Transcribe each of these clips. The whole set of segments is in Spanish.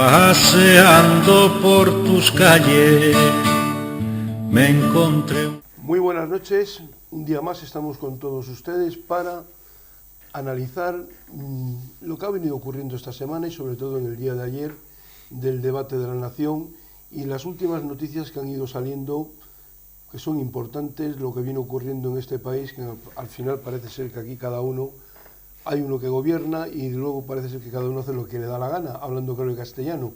Paseando por tus calles me encontré. Muy buenas noches, un día más estamos con todos ustedes para analizar lo que ha venido ocurriendo esta semana y sobre todo en el día de ayer del debate de la Nación y las últimas noticias que han ido saliendo, que son importantes, lo que viene ocurriendo en este país, que al final parece ser que aquí cada uno, hay uno que gobierna y luego parece ser que cada uno hace lo que le da la gana, hablando claro y castellano,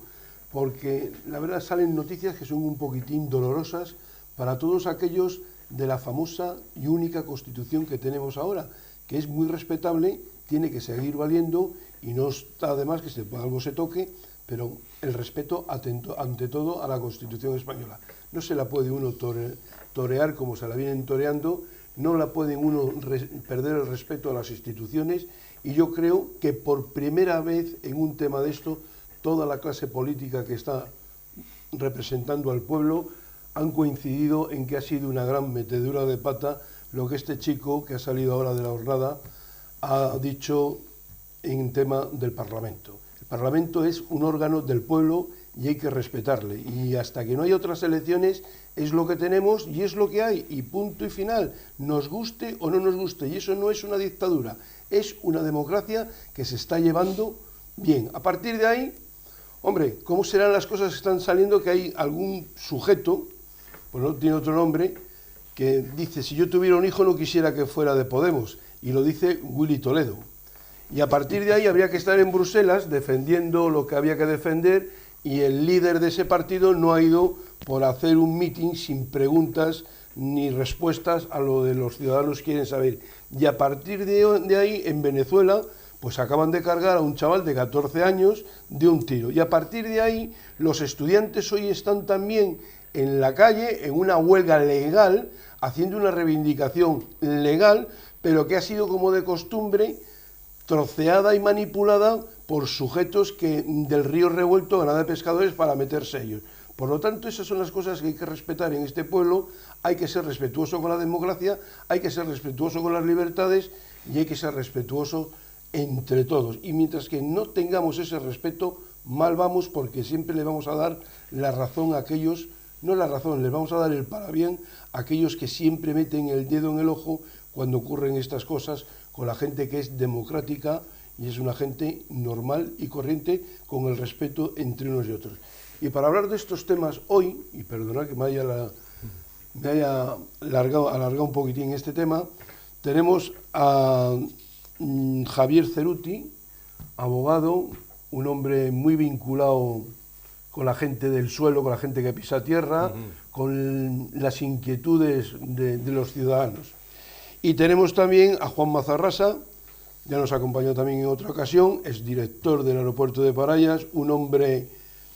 porque la verdad salen noticias que son un poquitín dolorosas para todos aquellos de la famosa y única Constitución que tenemos ahora, que es muy respetable, tiene que seguir valiendo y no está de más que algo se toque, pero el respeto ante todo a la Constitución española. No se la puede uno torear como se la vienen toreando, no la puede uno perder el respeto a las instituciones y yo creo que por primera vez en un tema de esto, toda la clase política que está representando al pueblo han coincidido en que ha sido una gran metedura de pata lo que este chico que ha salido ahora de la jornada ha dicho en tema del Parlamento. El Parlamento es un órgano del pueblo y hay que respetarle y hasta que no hay otras elecciones es lo que tenemos y es lo que hay y punto y final, nos guste o no nos guste, y eso no es una dictadura, es una democracia que se está llevando bien. A partir de ahí, hombre, ¿cómo serán las cosas que están saliendo? Que hay algún sujeto, pues no tiene otro nombre, que dice, si yo tuviera un hijo no quisiera que fuera de Podemos, y lo dice Willy Toledo. Y a partir de ahí habría que estar en Bruselas defendiendo lo que había que defender, y el líder de ese partido no ha ido por hacer un mitin sin preguntas ni respuestas a lo de los ciudadanos quieren saber. Y a partir de ahí, en Venezuela, pues acaban de cargar a un chaval de 14 años de un tiro. Y a partir de ahí, los estudiantes hoy están también en la calle, en una huelga legal, haciendo una reivindicación legal, pero que ha sido como de costumbre, troceada y manipulada por sujetos que del río revuelto, ganada de pescadores, para meterse ellos. Por lo tanto, esas son las cosas que hay que respetar en este pueblo, hay que ser respetuoso con la democracia, hay que ser respetuoso con las libertades y hay que ser respetuoso entre todos. Y mientras que no tengamos ese respeto, mal vamos, porque siempre le vamos a dar la razón a aquellos, no la razón, les vamos a dar el parabién a aquellos que siempre meten el dedo en el ojo cuando ocurren estas cosas con la gente que es democrática y es una gente normal y corriente con el respeto entre unos y otros. Y para hablar de estos temas hoy, y perdonad que me haya alargado un poquitín este tema, tenemos a Javier Ceruti, abogado, un hombre muy vinculado con la gente del suelo, con la gente que pisa tierra, con las inquietudes de los ciudadanos. Y tenemos también a Juan Mazarrasa, ya nos acompañó también en otra ocasión, es director del aeropuerto de Parayas, un hombre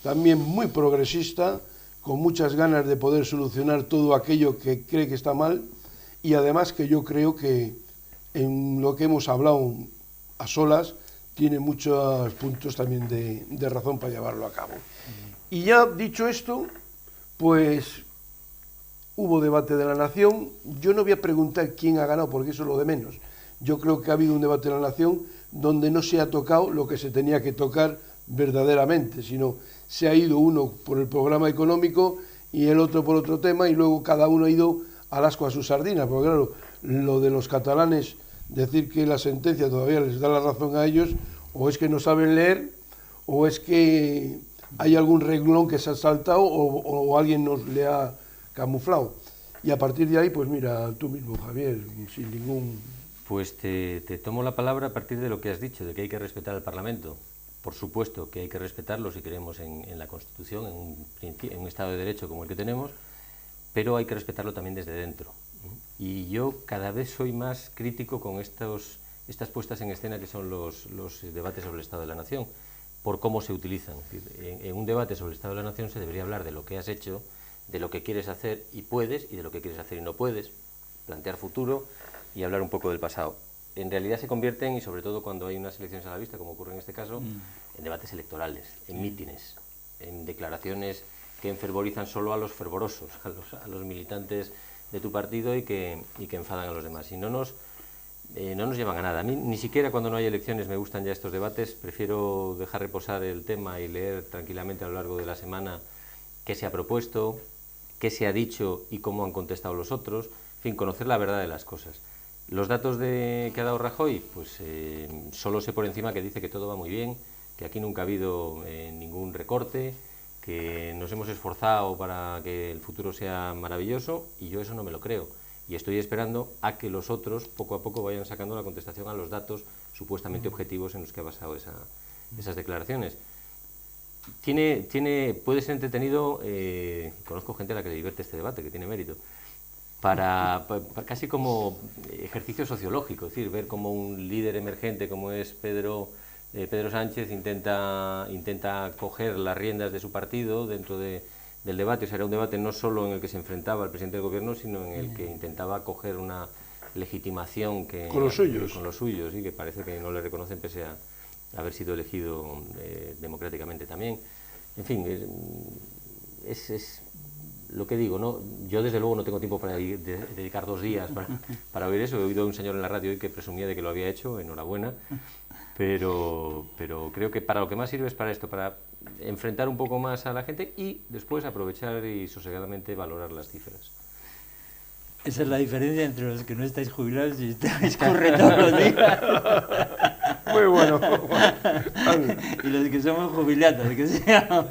también muy progresista, con muchas ganas de poder solucionar todo aquello que cree que está mal, y además que yo creo que en lo que hemos hablado a solas tiene muchos puntos también de razón para llevarlo a cabo. Y ya dicho esto, pues hubo debate de la Nación. Yo no voy a preguntar quién ha ganado, porque eso es lo de menos. Yo creo que ha habido un debate de la Nación donde no se ha tocado lo que se tenía que tocar verdaderamente, sino se ha ido uno por el programa económico y el otro por otro tema, y luego cada uno ha ido al asco a sus sardinas, porque claro, lo de los catalanes, decir que la sentencia todavía les da la razón a ellos, o es que no saben leer, o es que hay algún renglón que se ha saltado, o alguien nos le ha camuflado. Y a partir de ahí, pues mira, tú mismo, Javier, sin ningún... Pues te tomo la palabra a partir de lo que has dicho, de que hay que respetar al Parlamento. Por supuesto que hay que respetarlo si creemos en la Constitución, en un Estado de Derecho como el que tenemos, pero hay que respetarlo también desde dentro. Y yo cada vez soy más crítico con estas puestas en escena que son los debates sobre el Estado de la Nación, por cómo se utilizan. En un debate sobre el Estado de la Nación se debería hablar de lo que has hecho, de lo que quieres hacer y puedes, y de lo que quieres hacer y no puedes, plantear futuro y hablar un poco del pasado. En realidad se convierten, y sobre todo cuando hay unas elecciones a la vista, como ocurre en este caso, en debates electorales, en mítines, en declaraciones que enfervorizan solo a los fervorosos, a los militantes de tu partido y que enfadan a los demás. Y no nos no nos llevan a nada. A mí ni siquiera cuando no hay elecciones me gustan ya estos debates, prefiero dejar reposar el tema y leer tranquilamente a lo largo de la semana qué se ha propuesto, qué se ha dicho y cómo han contestado los otros, en fin, conocer la verdad de las cosas. Los datos que ha dado Rajoy, pues solo sé por encima que dice que todo va muy bien, que aquí nunca ha habido ningún recorte, que nos hemos esforzado para que el futuro sea maravilloso, y yo eso no me lo creo. Y estoy esperando a que los otros poco a poco vayan sacando la contestación a los datos supuestamente objetivos en los que ha basado esas declaraciones. Puede ser entretenido, conozco gente a la que le divierte este debate, que tiene mérito, para casi como ejercicio sociológico, es decir, ver cómo un líder emergente como es Pedro Sánchez intenta coger las riendas de su partido dentro del debate. O sea, era un debate no solo en el que se enfrentaba al presidente del gobierno, sino en el que intentaba coger una legitimación con los suyos. Con los suyos, y que parece que no le reconocen pese a haber sido elegido democráticamente también. En fin, es lo que digo, ¿no? Yo desde luego no tengo tiempo para dedicar 2 días para oír eso. He oído a un señor en la radio hoy que presumía de que lo había hecho, enhorabuena, pero creo que para lo que más sirve es para esto, para enfrentar un poco más a la gente y después aprovechar y sosegadamente valorar las cifras. Esa es la diferencia entre los que no estáis jubilados y estáis corriendo todos los días. Muy bueno. Y los que somos jubilados, que sea, ¿no?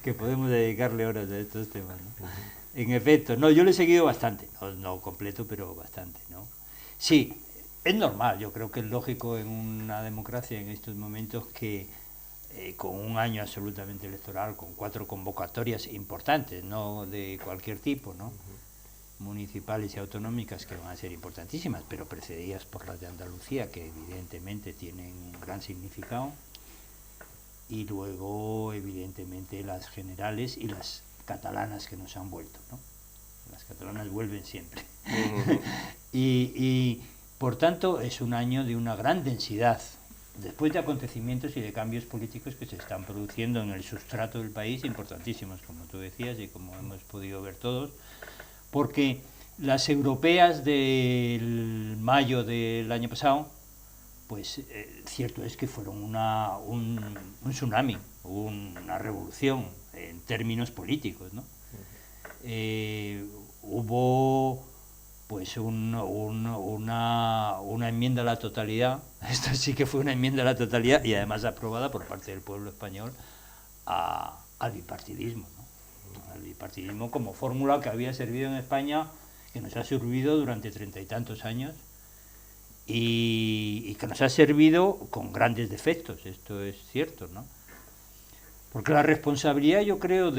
Que podemos dedicarle horas a estos temas, ¿no? En efecto, no, yo lo he seguido bastante, no completo, pero bastante, ¿no? Sí, es normal, yo creo que es lógico en una democracia en estos momentos que con un año absolutamente electoral, con 4 convocatorias importantes, no de cualquier tipo, ¿no? Municipales y autonómicas, que van a ser importantísimas, pero precedidas por las de Andalucía, que evidentemente tienen un gran significado, y luego evidentemente las generales y las catalanas que nos han vuelto, ¿no? Las catalanas vuelven siempre. y por tanto es un año de una gran densidad, después de acontecimientos y de cambios políticos que se están produciendo en el sustrato del país, importantísimos, como tú decías y como hemos podido ver todos, porque las europeas del mayo del año pasado, pues cierto es que fueron un tsunami, una revolución en términos políticos, ¿no? Hubo pues una enmienda a la totalidad, esto sí que fue una enmienda a la totalidad y además aprobada por parte del pueblo español al bipartidismo, ¿no? Al bipartidismo como fórmula que había servido en España, que nos ha servido durante 30 y tantos años y que nos ha servido con grandes defectos, esto es cierto, ¿no? Porque la responsabilidad, yo creo,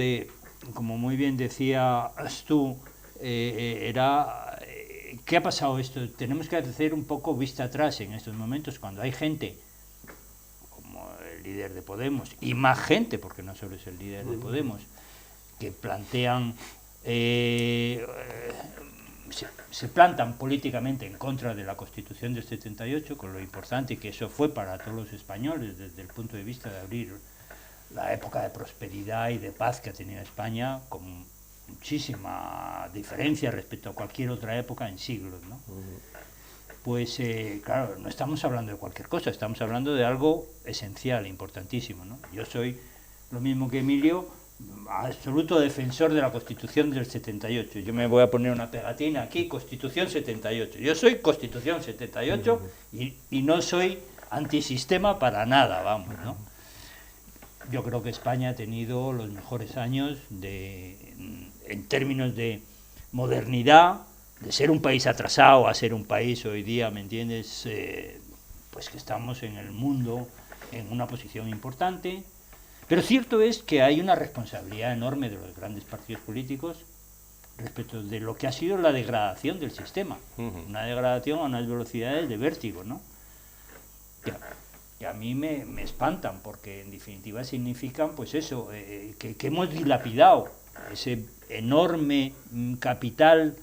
como muy bien decías tú, era ¿qué ha pasado esto? Tenemos que hacer un poco vista atrás en estos momentos, cuando hay gente como el líder de Podemos, y más gente, porque no solo es el líder de Podemos, que plantean, se plantan políticamente en contra de la Constitución del 78, con lo importante que eso fue para todos los españoles, desde el punto de vista de abrir la época de prosperidad y de paz que ha tenido España, con muchísima diferencia respecto a cualquier otra época en siglos, ¿no? Pues claro, no estamos hablando de cualquier cosa, estamos hablando de algo esencial, importantísimo, ¿no? Yo soy, lo mismo que Emilio, absoluto defensor de la Constitución del 78. Yo me voy a poner una pegatina aquí, Constitución 78. Yo soy Constitución 78 y no soy antisistema para nada, vamos, ¿no? Yo creo que España ha tenido los mejores años en términos de modernidad, de ser un país atrasado a ser un país hoy día, ¿me entiendes? Pues que estamos en el mundo en una posición importante. Pero cierto es que hay una responsabilidad enorme de los grandes partidos políticos respecto de lo que ha sido la degradación del sistema. Una degradación a unas velocidades de vértigo, ¿no? Que a mí me espantan, porque en definitiva significan, pues eso, que hemos dilapidado ese enorme capital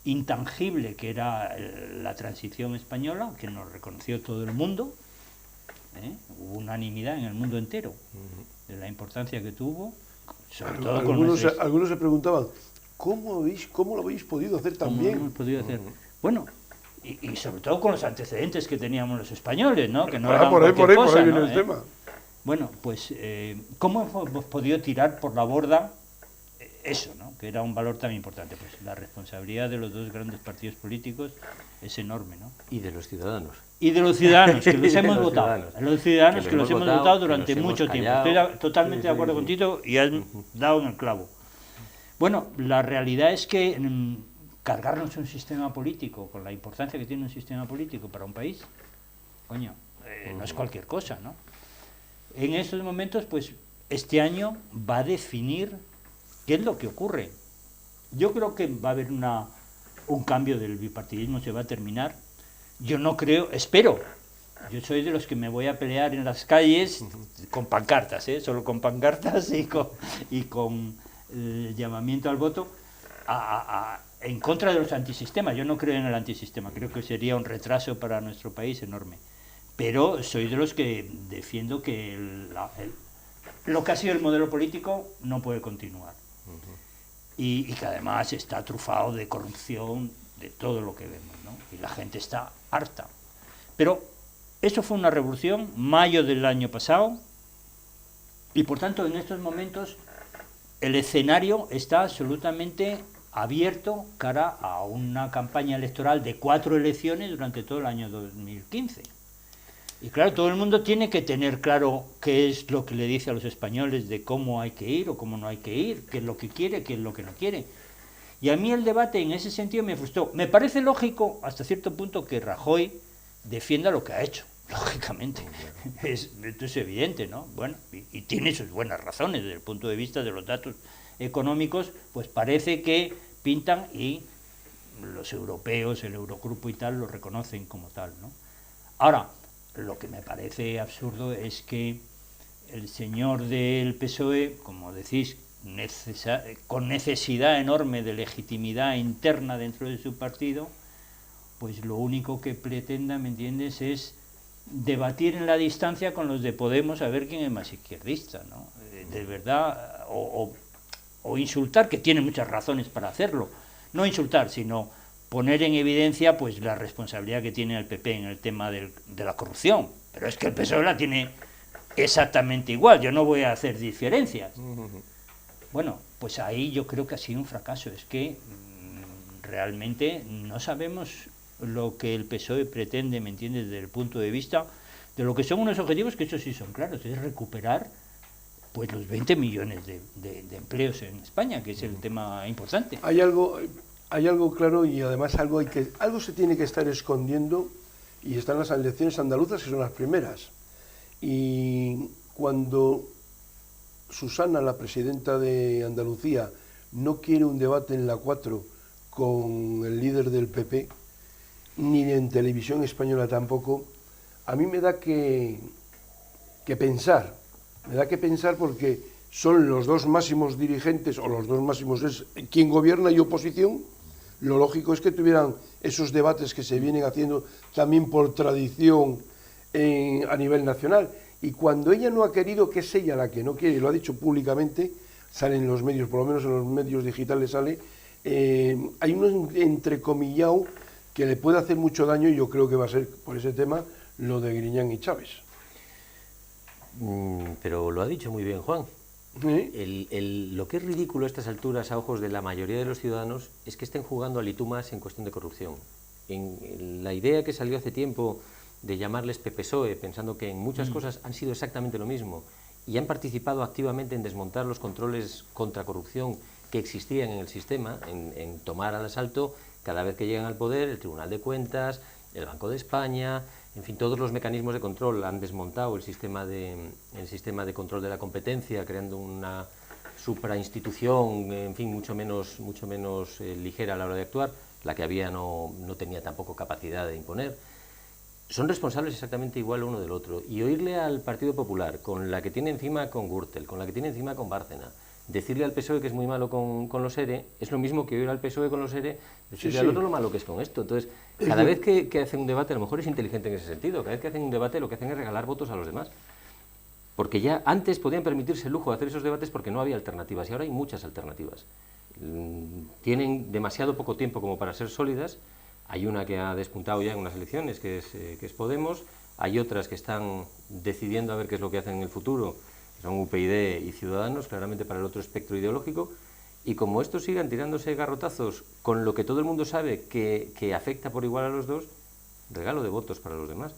intangible que era la transición española, que nos reconoció todo el mundo, hubo unanimidad en el mundo entero de la importancia que tuvo, sobre todo algunos se preguntaban, ¿cómo lo habéis podido hacer tan bien? ¿Cómo hemos podido hacer? Bueno, y sobre todo con los antecedentes que teníamos los españoles, ¿no? Que no Ah, eran por ahí cualquier cosa, viene ¿no? el tema. Bueno, pues, ¿cómo hemos podido tirar por la borda eso, ¿no? Que era un valor tan importante? Pues la responsabilidad de los dos grandes partidos políticos es enorme, ¿no? Y de los ciudadanos. Y de los ciudadanos, que los De hemos los votado. ciudadanos. Los ciudadanos Que que los los hemos hemos votado, votado que durante los hemos mucho tiempo. callado. Estoy totalmente de acuerdo contigo y has dado en el clavo. Bueno, la realidad es que cargarnos un sistema político, con la importancia que tiene un sistema político para un país, coño, no es cualquier cosa, ¿no? En estos momentos, pues, este año va a definir qué es lo que ocurre. Yo creo que va a haber un cambio del bipartidismo, se va a terminar. Yo no creo, espero. Yo soy de los que me voy a pelear en las calles con pancartas, solo con pancartas y con llamamiento al voto en contra de los antisistemas. Yo no creo en el antisistema, creo que sería un retraso para nuestro país enorme. Pero soy de los que defiendo que lo que ha sido el modelo político no puede continuar. Y que además está trufado de corrupción, de todo lo que vemos, ¿no? Y la gente está harta. Pero eso fue una revolución, mayo del año pasado, y por tanto en estos momentos el escenario está absolutamente abierto cara a una campaña electoral de 4 elecciones durante todo el año 2015. Y claro, todo el mundo tiene que tener claro qué es lo que le dice a los españoles de cómo hay que ir o cómo no hay que ir, qué es lo que quiere, qué es lo que no quiere. Y a mí el debate en ese sentido me frustró. Me parece lógico hasta cierto punto que Rajoy defienda lo que ha hecho, lógicamente. Esto es evidente, ¿no? Bueno, y tiene sus buenas razones desde el punto de vista de los datos económicos, pues parece que pintan y los europeos, el Eurogrupo y tal, lo reconocen como tal, ¿no? Ahora, lo que me parece absurdo es que el señor del PSOE, como decís, con necesidad enorme de legitimidad interna dentro de su partido, pues lo único que pretenda, ¿me entiendes?, es debatir en la distancia con los de Podemos a ver quién es más izquierdista, ¿no? De verdad, o insultar, que tiene muchas razones para hacerlo, no insultar, sino poner en evidencia pues la responsabilidad que tiene el PP en el tema de la corrupción. Pero es que el PSOE la tiene exactamente igual, yo no voy a hacer diferencias. Bueno, pues ahí yo creo que ha sido un fracaso, es que realmente no sabemos lo que el PSOE pretende, ¿me entiendes?, desde el punto de vista de lo que son unos objetivos que esos sí son claros, es recuperar pues los 20 millones de empleos en España, que es el tema importante. Hay algo claro y además algo se tiene que estar escondiendo, y están las elecciones andaluzas, que son las primeras. Y cuando Susana, la presidenta de Andalucía, no quiere un debate en la 4 con el líder del PP, ni en televisión española tampoco, a mí me da que pensar. Me da que pensar porque son los dos máximos dirigentes, o los dos máximos es quien gobierna y oposición. Lo lógico es que tuvieran esos debates que se vienen haciendo también por tradición a nivel nacional. Y cuando ella no ha querido, que es ella la que no quiere, y lo ha dicho públicamente, sale en los medios, por lo menos en los medios digitales sale, hay un entrecomillado que le puede hacer mucho daño, y yo creo que va a ser por ese tema lo de Griñán y Chávez. Pero lo ha dicho muy bien Juan. Lo que es ridículo a estas alturas a ojos de la mayoría de los ciudadanos es que estén jugando al y tú más en cuestión de corrupción. En la idea que salió hace tiempo de llamarles PPSOE, pensando que en muchas cosas han sido exactamente lo mismo y han participado activamente en desmontar los controles contra corrupción que existían en el sistema, en tomar al asalto cada vez que llegan al poder el Tribunal de Cuentas, el Banco de España, en fin, todos los mecanismos de control. Han desmontado el sistema de control de la competencia, creando una suprainstitución, en fin, mucho menos ligera a la hora de actuar. La que había no tenía tampoco capacidad de imponer. Son responsables exactamente igual uno del otro. Y oírle al Partido Popular, con la que tiene encima con Gürtel, con la que tiene encima con Bárcena, decirle al PSOE que es muy malo con los ERE, es lo mismo que oír al PSOE con los ERE, decirle al otro lo malo que es con esto. Entonces, cada vez que hacen un debate, a lo mejor es inteligente en ese sentido, cada vez que hacen un debate lo que hacen es regalar votos a los demás. Porque ya antes podían permitirse el lujo de hacer esos debates porque no había alternativas, y ahora hay muchas alternativas. Tienen demasiado poco tiempo como para ser sólidas, Hay una que ha despuntado ya en unas elecciones, que es Podemos, hay otras que están decidiendo a ver qué es lo que hacen en el futuro, que son UPyD y Ciudadanos, claramente para el otro espectro ideológico, y como estos sigan tirándose garrotazos con lo que todo el mundo sabe que afecta por igual a los dos, regalo de votos para los demás.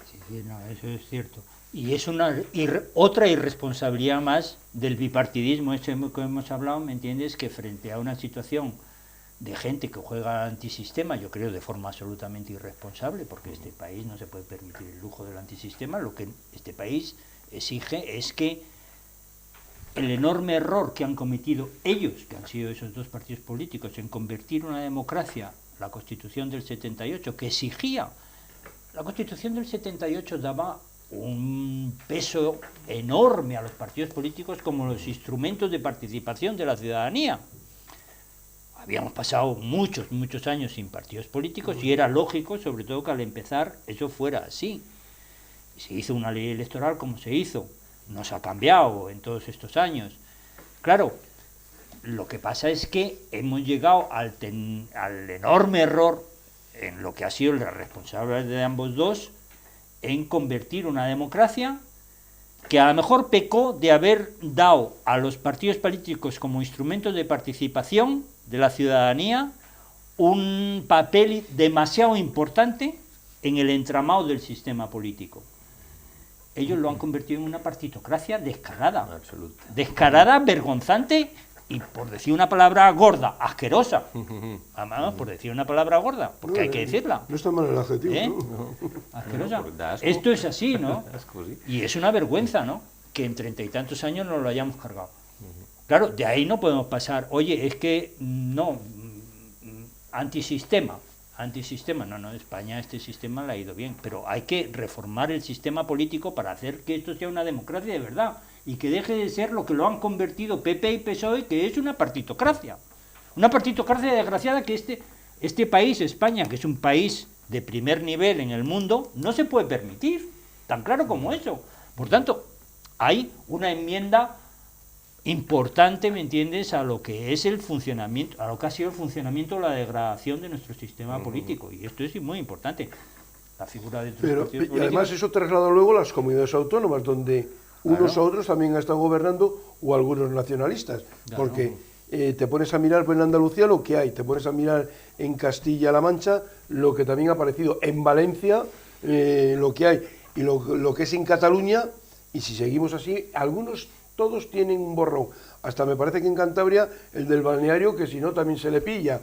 Sí, no, eso es cierto. Y es otra irresponsabilidad más del bipartidismo, que hemos hablado, ¿me entiendes? Que frente a una situación de gente que juega antisistema, yo creo de forma absolutamente irresponsable, porque este país no se puede permitir el lujo del antisistema. Lo que este país exige es que el enorme error que han cometido ellos, que han sido esos dos partidos políticos, en convertir una democracia, la Constitución del 78, que exigía, la Constitución del 78 daba un peso enorme a los partidos políticos como los instrumentos de participación de la ciudadanía. Habíamos pasado muchos años sin partidos políticos y era lógico, sobre todo, que al empezar eso fuera así. Se hizo una ley electoral como se hizo, no se ha cambiado en todos estos años. Claro, lo que pasa es que hemos llegado al enorme error, en lo que ha sido la responsabilidad de ambos dos, en convertir una democracia que a lo mejor pecó de haber dado a los partidos políticos como instrumentos de participación de la ciudadanía un papel demasiado importante en el entramado del sistema político. Ellos lo han convertido en una partitocracia descarada. Absoluta. Descarada, vergonzante y, por decir una palabra gorda, asquerosa. Además, por decir una palabra gorda, porque hay que decirla. No está mal el adjetivo, ¿Eh? ¿no? Asquerosa. No, da asco. Esto es así, ¿no? Asco, sí. Y es una vergüenza, ¿no? Que en 30 y tantos años nos lo hayamos cargado. Claro, de ahí no podemos pasar, oye, es que no, antisistema, no, España este sistema le ha ido bien, pero hay que reformar el sistema político para hacer que esto sea una democracia de verdad y que deje de ser lo que lo han convertido PP y PSOE, que es una partitocracia desgraciada, que este país, España, que es un país de primer nivel en el mundo, no se puede permitir, tan claro como eso. Por tanto, hay una enmienda importante, ¿me entiendes?, a lo que es el funcionamiento, a lo que ha sido el funcionamiento o la degradación de nuestro sistema político, y esto es muy importante. La figura de Pero, partidos y políticos. además eso traslada luego a las comunidades autónomas, donde unos a otros también han estado gobernando, o algunos nacionalistas, porque te pones a mirar en Andalucía lo que hay, te pones a mirar en Castilla-La Mancha lo que también ha aparecido, en Valencia lo que hay, y lo que es en Cataluña, y si seguimos así, algunos todos tienen un borrón, hasta me parece que en Cantabria el del balneario, que si no también se le pilla,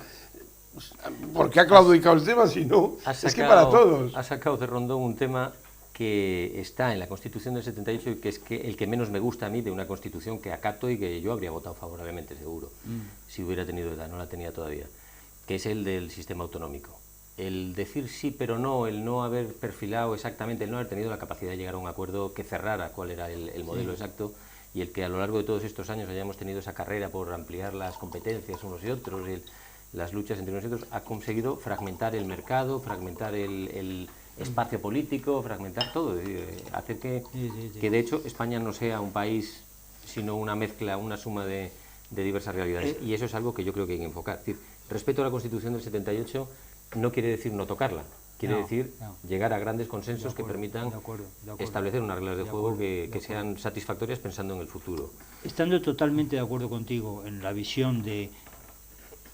porque ha claudicado el tema, si no, es que para todos. Ha sacado de Rondón un tema que está en la Constitución del 78 y que es el que menos me gusta a mí de una Constitución que acato y que yo habría votado favorablemente, seguro, si hubiera tenido edad, no la tenía todavía, que es el del sistema autonómico. El decir sí pero no, el no haber perfilado exactamente, el no haber tenido la capacidad de llegar a un acuerdo que cerrara cuál era el modelo exacto, y el que a lo largo de todos estos años hayamos tenido esa carrera por ampliar las competencias unos y otros, y las luchas entre unos y otros, ha conseguido fragmentar el mercado, fragmentar el espacio político, fragmentar todo, hacer que de hecho España no sea un país, sino una mezcla, una suma de diversas realidades, y eso es algo que yo creo que hay que enfocar. Es decir, respeto a la Constitución del 78 no quiere decir no tocarla, quiere decir llegar a grandes consensos que permitan establecer unas reglas de juego que sean satisfactorias pensando en el futuro. Estando totalmente de acuerdo contigo en la visión de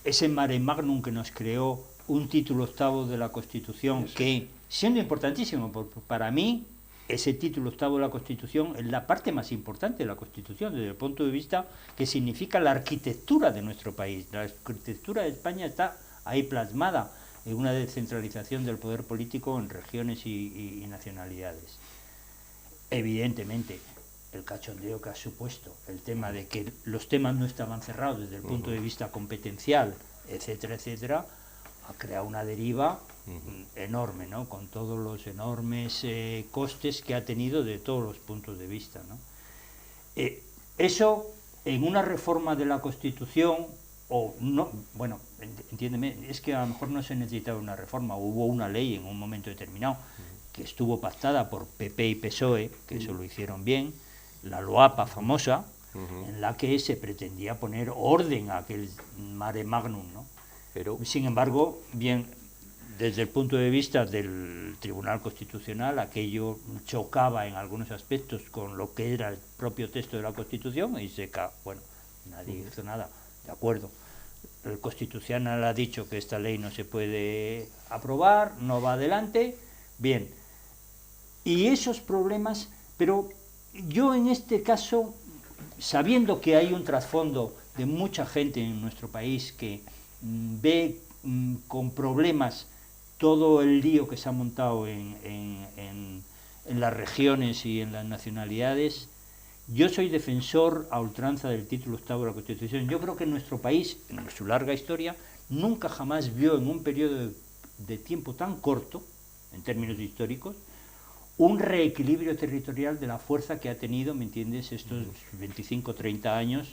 ese mare magnum que nos creó un título octavo de la Constitución, que, siendo importantísimo para mí, ese título octavo de la Constitución es la parte más importante de la Constitución, desde el punto de vista que significa la arquitectura de nuestro país. La arquitectura de España está ahí plasmada, en una descentralización del poder político en regiones y nacionalidades. Evidentemente, el cachondeo que ha supuesto, el tema de que los temas no estaban cerrados desde el punto de vista competencial, etcétera, etcétera, ha creado una deriva enorme, ¿no?, con todos los enormes costes que ha tenido de todos los puntos de vista, ¿no? Eso, en una reforma de la Constitución, o no, bueno, entiéndeme, es que a lo mejor no se necesitaba una reforma, hubo una ley en un momento determinado que estuvo pactada por PP y PSOE, que eso lo hicieron bien, la LOAPA famosa, en la que se pretendía poner orden a aquel mare magnum, ¿no? Pero, sin embargo, bien, desde el punto de vista del Tribunal Constitucional, aquello chocaba en algunos aspectos con lo que era el propio texto de la Constitución y bueno, nadie hizo nada, de acuerdo. El Constitucional ha dicho que esta ley no se puede aprobar, no va adelante, bien. Y esos problemas, pero yo en este caso, sabiendo que hay un trasfondo de mucha gente en nuestro país que ve con problemas todo el lío que se ha montado en las regiones y en las nacionalidades, yo soy defensor a ultranza del título octavo de la Constitución. Yo creo que nuestro país, en su larga historia, nunca jamás vio en un periodo de tiempo tan corto, en términos históricos, un reequilibrio territorial de la fuerza que ha tenido, ¿me entiendes?, estos 25 o 30 años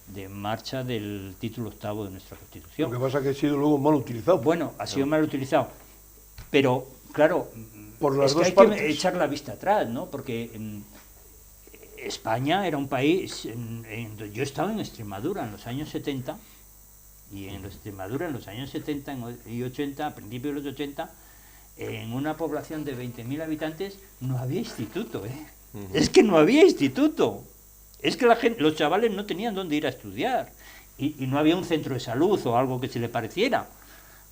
de marcha del título octavo de nuestra Constitución. Lo que pasa es que ha sido luego mal utilizado. Bueno, ha sido mal utilizado, pero claro, por las dos hay partes. que echar la vista atrás, ¿no? Porque España era un país, yo he estado en Extremadura en los años 70, y en Extremadura en los años 70 y 80, a principios de los 80, en una población de 20.000 habitantes no había instituto, ¿eh? Es que no había instituto. Es que los chavales no tenían dónde ir a estudiar y no había un centro de salud o algo que se le pareciera.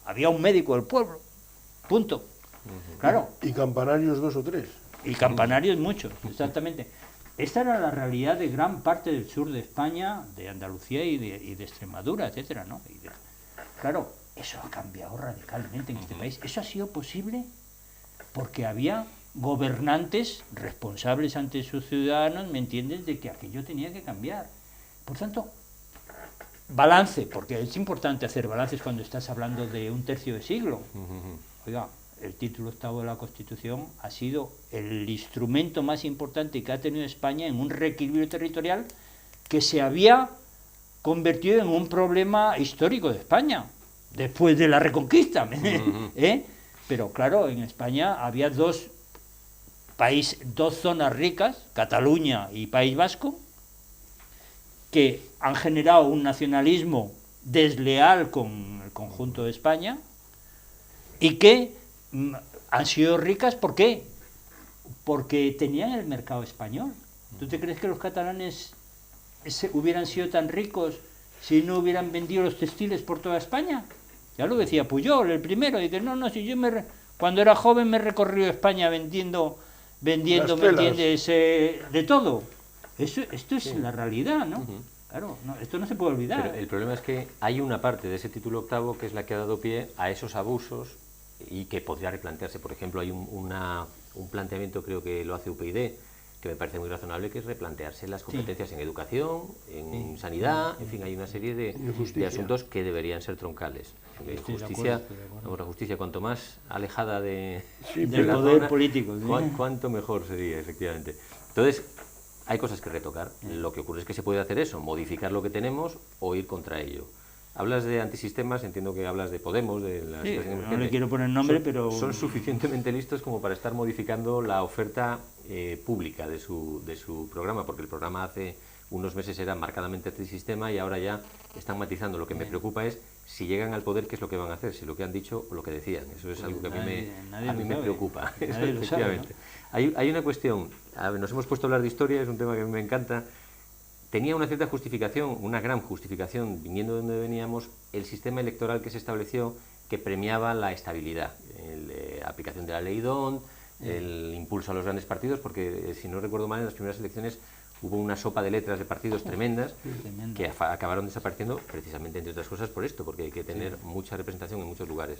Había un médico del pueblo, punto. Claro. Y campanarios 2 o 3. Y campanarios muchos, exactamente. Esta era la realidad de gran parte del sur de España, de Andalucía y de Extremadura, etcétera, ¿no? Claro, eso ha cambiado radicalmente en este país. Eso ha sido posible porque había gobernantes responsables ante sus ciudadanos, ¿me entiendes?, de que aquello tenía que cambiar. Por tanto, balance, porque es importante hacer balances cuando estás hablando de un tercio de siglo. Oiga, el título octavo de la Constitución ha sido el instrumento más importante que ha tenido España en un reequilibrio territorial que se había convertido en un problema histórico de España, después de la Reconquista. Pero claro, en España había dos zonas ricas, Cataluña y País Vasco, que han generado un nacionalismo desleal con el conjunto de España y que han sido ricas, ¿por qué? Porque tenían el mercado español. ¿Tú te crees que los catalanes hubieran sido tan ricos si no hubieran vendido los textiles por toda España? Ya lo decía Pujol, el primero, dice, no, si yo cuando era joven me recorrí España vendiendo, ¿me entiendes?, de todo. Esto es la realidad, ¿no? Claro, esto no se puede olvidar. Pero el problema es que hay una parte de ese título octavo que es la que ha dado pie a esos abusos y que podría replantearse. Por ejemplo, hay un planteamiento, creo que lo hace UPyD, que me parece muy razonable, que es replantearse las competencias en educación, en sanidad, en fin, hay una serie de asuntos que deberían ser troncales. La justicia, cuanto más alejada del poder político, cuanto mejor sería, efectivamente. Entonces, hay cosas que retocar. Lo que ocurre es que se puede hacer eso, modificar lo que tenemos o ir contra ello. Hablas de antisistemas, entiendo que hablas de Podemos, de la situación emergente. No le quiero poner nombre, pero... Son suficientemente listos como para estar modificando la oferta pública de su programa, porque el programa hace unos meses era marcadamente antisistema y ahora ya están matizando. Lo que me preocupa es si llegan al poder, qué es lo que van a hacer, si lo que han dicho o lo que decían. Eso es algo que a mí me preocupa. Efectivamente. Hay una cuestión, nos hemos puesto a hablar de historia, es un tema que a mí me encanta. Tenía una cierta justificación, una gran justificación, viniendo de donde veníamos, el sistema electoral que se estableció que premiaba la estabilidad, la aplicación de la ley DONT, el impulso a los grandes partidos, porque si no recuerdo mal, en las primeras elecciones hubo una sopa de letras de partidos tremendas que acabaron desapareciendo precisamente, entre otras cosas, por esto, porque hay que tener mucha representación en muchos lugares.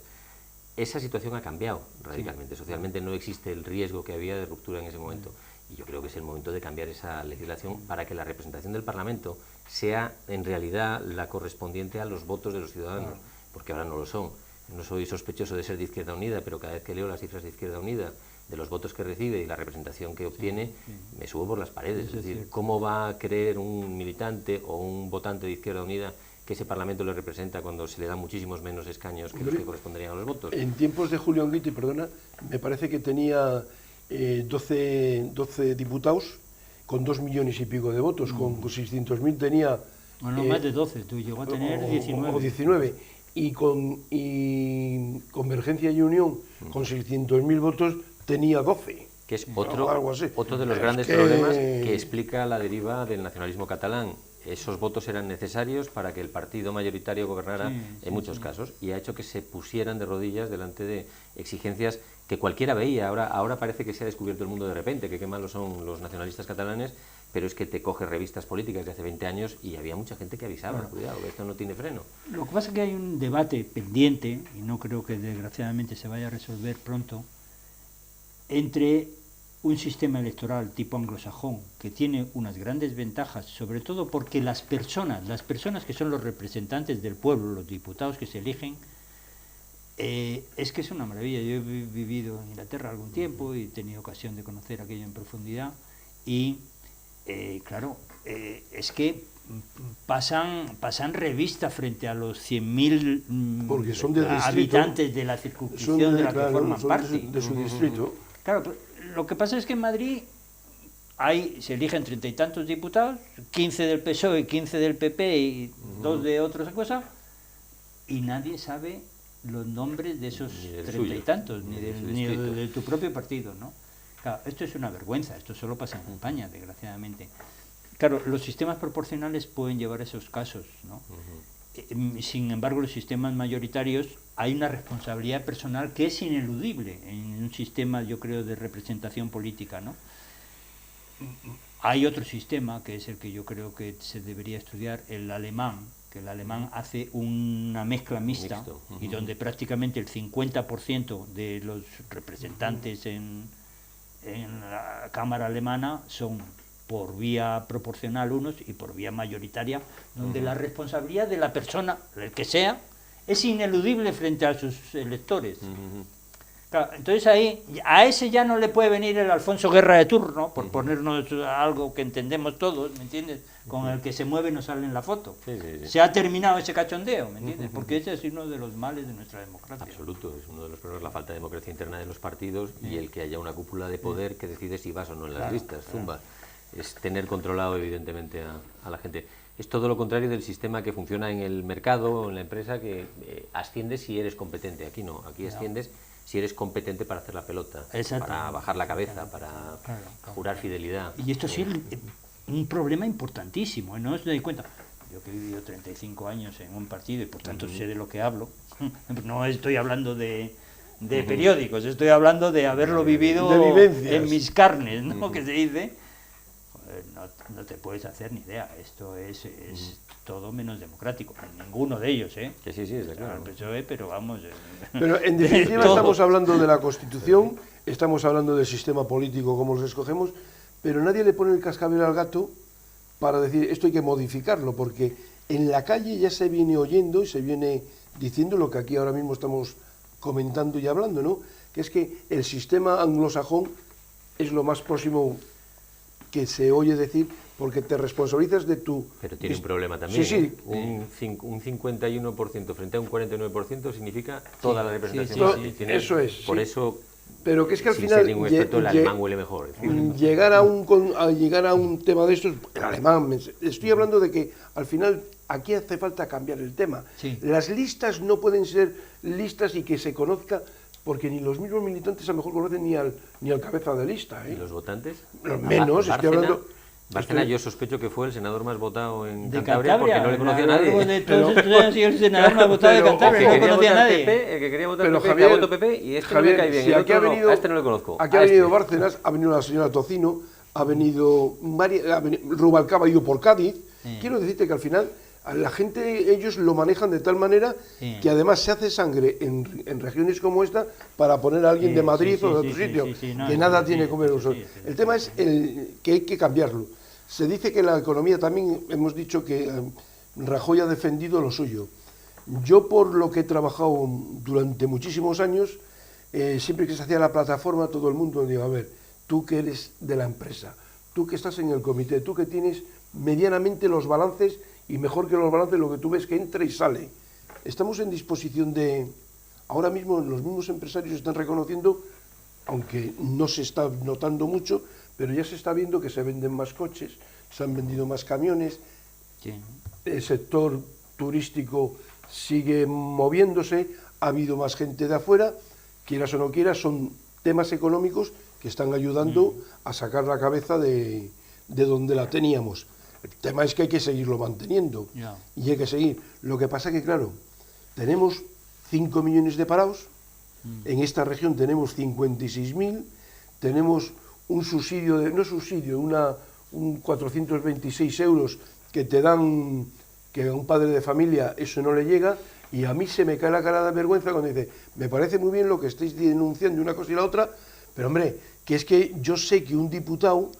Esa situación ha cambiado radicalmente. Socialmente no existe el riesgo que había de ruptura en ese momento. Y yo creo que es el momento de cambiar esa legislación para que la representación del Parlamento sea en realidad la correspondiente a los votos de los ciudadanos, porque ahora no lo son. No soy sospechoso de ser de Izquierda Unida, pero cada vez que leo las cifras de Izquierda Unida, de los votos que recibe y la representación que obtiene, me subo por las paredes. Es decir, ¿cómo va a creer un militante o un votante de Izquierda Unida que ese Parlamento le representa cuando se le dan muchísimos menos escaños que los que corresponderían a los votos? En tiempos de Julio Anguiti, perdona, me parece que tenía 12 diputados con 2 millones y pico de votos, con 600.000 tenía... Bueno, más de 12, tú llegó a tener 19. O 19. y Convergencia y Unión con 600.000 votos tenía 12. Que es algo así. otro de los grandes que... problemas que explica la deriva del nacionalismo catalán. Esos votos eran necesarios para que el partido mayoritario gobernara en muchos casos, y ha hecho que se pusieran de rodillas delante de exigencias que cualquiera veía. Ahora parece que se ha descubierto el mundo de repente, que qué malos son los nacionalistas catalanes, pero es que te coges revistas políticas de hace 20 años y había mucha gente que avisaba, cuidado, que esto no tiene freno. Lo que pasa es que hay un debate pendiente, y no creo que desgraciadamente se vaya a resolver pronto, entre un sistema electoral tipo anglosajón que tiene unas grandes ventajas, sobre todo porque las personas que son los representantes del pueblo, los diputados que se eligen, es que es una maravilla. Yo he vivido en Inglaterra algún tiempo y he tenido ocasión de conocer aquello en profundidad, y claro, es que pasan revista frente a los 100.000 porque son del habitantes de la circunscripción de la que forman parte. De su distrito. Claro, lo que pasa es que en Madrid se eligen 30 y tantos diputados, 15 del PSOE, 15 del PP y 2 de otras cosas, y nadie sabe los nombres de esos 30 y tantos, ni de tu propio partido, ¿no? Claro, esto es una vergüenza, esto solo pasa en España, desgraciadamente. Claro, los sistemas proporcionales pueden llevar a esos casos, ¿no? Sin embargo, los sistemas mayoritarios, hay una responsabilidad personal que es ineludible en un sistema, yo creo, de representación política, ¿no? Hay otro sistema, que es el que yo creo que se debería estudiar, el alemán, que el alemán hace una mezcla mixta, y donde prácticamente el 50% de los representantes en la Cámara alemana son por vía proporcional unos y por vía mayoritaria, donde la responsabilidad de la persona, el que sea, es ineludible frente a sus electores. Claro, entonces ahí, a ese ya no le puede venir el Alfonso Guerra de turno, por ponernos algo que entendemos todos, ¿me entiendes? Con el que se mueve y no sale en la foto. Sí. Se ha terminado ese cachondeo, ¿me entiendes? Porque ese es uno de los males de nuestra democracia. Absoluto, es uno de los problemas, la falta de democracia interna de los partidos y el que haya una cúpula de poder que decide si vas o no en las listas, zumba. Es tener controlado evidentemente a la gente. Es todo lo contrario del sistema que funciona en el mercado o en la empresa, que asciendes si eres competente. Aquí no, aquí asciendes si eres competente para hacer la pelota, para bajar la cabeza, para jurar fidelidad. Y esto sí es un problema importantísimo, ¿no os dais cuenta? Yo que he vivido 35 años en un partido y por tanto sé de lo que hablo, no estoy hablando de periódicos, estoy hablando de haberlo vivido en mis carnes, ¿no? Que se dice. No te puedes hacer ni idea, esto es todo menos democrático, ninguno de ellos, ¿eh? Que sí, está claro. El PSOE, pero vamos... Pero en definitiva estamos hablando de la Constitución, estamos hablando del sistema político, como los escogemos, pero nadie le pone el cascabel al gato para decir esto hay que modificarlo, porque en la calle ya se viene oyendo y se viene diciendo lo que aquí ahora mismo estamos comentando y hablando, ¿no? Que es que el sistema anglosajón es lo más próximo que se oye decir, porque te responsabilizas de tu... Pero tiene un problema también. Sí. Un 51% frente a un 49% significa toda la representación. Eso es. Por eso, pero que es que al sin final ser ningún experto, el alemán huele mejor. Llegar a un tema de estos, el alemán, estoy hablando de que al final aquí hace falta cambiar el tema. Sí. Las listas no pueden ser listas y que se conozca, porque ni los mismos militantes a lo mejor conocen ni al cabeza de lista. ¿Y los votantes? Menos, estoy hablando... Bárcena, yo sospecho que fue el senador más votado en de Cantabria, porque no le conocía a nadie. De todos estos años, el senador más votado de Cantabria, no conocía a nadie. El que quería votar pero PP, Javier, que votó PP, y este Javier, no me cae bien, si el aquí otro ha venido, no, a este no le conozco. Aquí ha venido Bárcenas, ha venido la señora Tocino, ha venido Rubalcaba, ha ido por Cádiz. Quiero decirte que al final la gente, ellos lo manejan de tal manera que además se hace sangre en regiones como esta para poner a alguien de Madrid o de otro sitio, que nada tiene que ver con eso. El tema es que hay que cambiarlo. Se dice que la economía también, hemos dicho que Rajoy ha defendido lo suyo. Yo, por lo que he trabajado durante muchísimos años, siempre que se hacía la plataforma, todo el mundo digo, a ver, tú que eres de la empresa, tú que estás en el comité, tú que tienes medianamente los balances, y mejor que los balances, lo que tú ves que entra y sale. Estamos en disposición de... Ahora mismo los mismos empresarios están reconociendo, aunque no se está notando mucho, pero ya se está viendo que se venden más coches, se han vendido más camiones, el sector turístico sigue moviéndose, ha habido más gente de afuera, quieras o no quieras, son temas económicos que están ayudando a sacar la cabeza de donde la teníamos. El tema es que hay que seguirlo manteniendo, y hay que seguir. Lo que pasa que, claro, tenemos 5 millones de parados, en esta región tenemos 56.000, tenemos un subsidio, un 426 euros que te dan, que a un padre de familia eso no le llega, y a mí se me cae la cara de vergüenza cuando dice, me parece muy bien lo que estáis denunciando una cosa y la otra, pero hombre, que es que yo sé que un diputado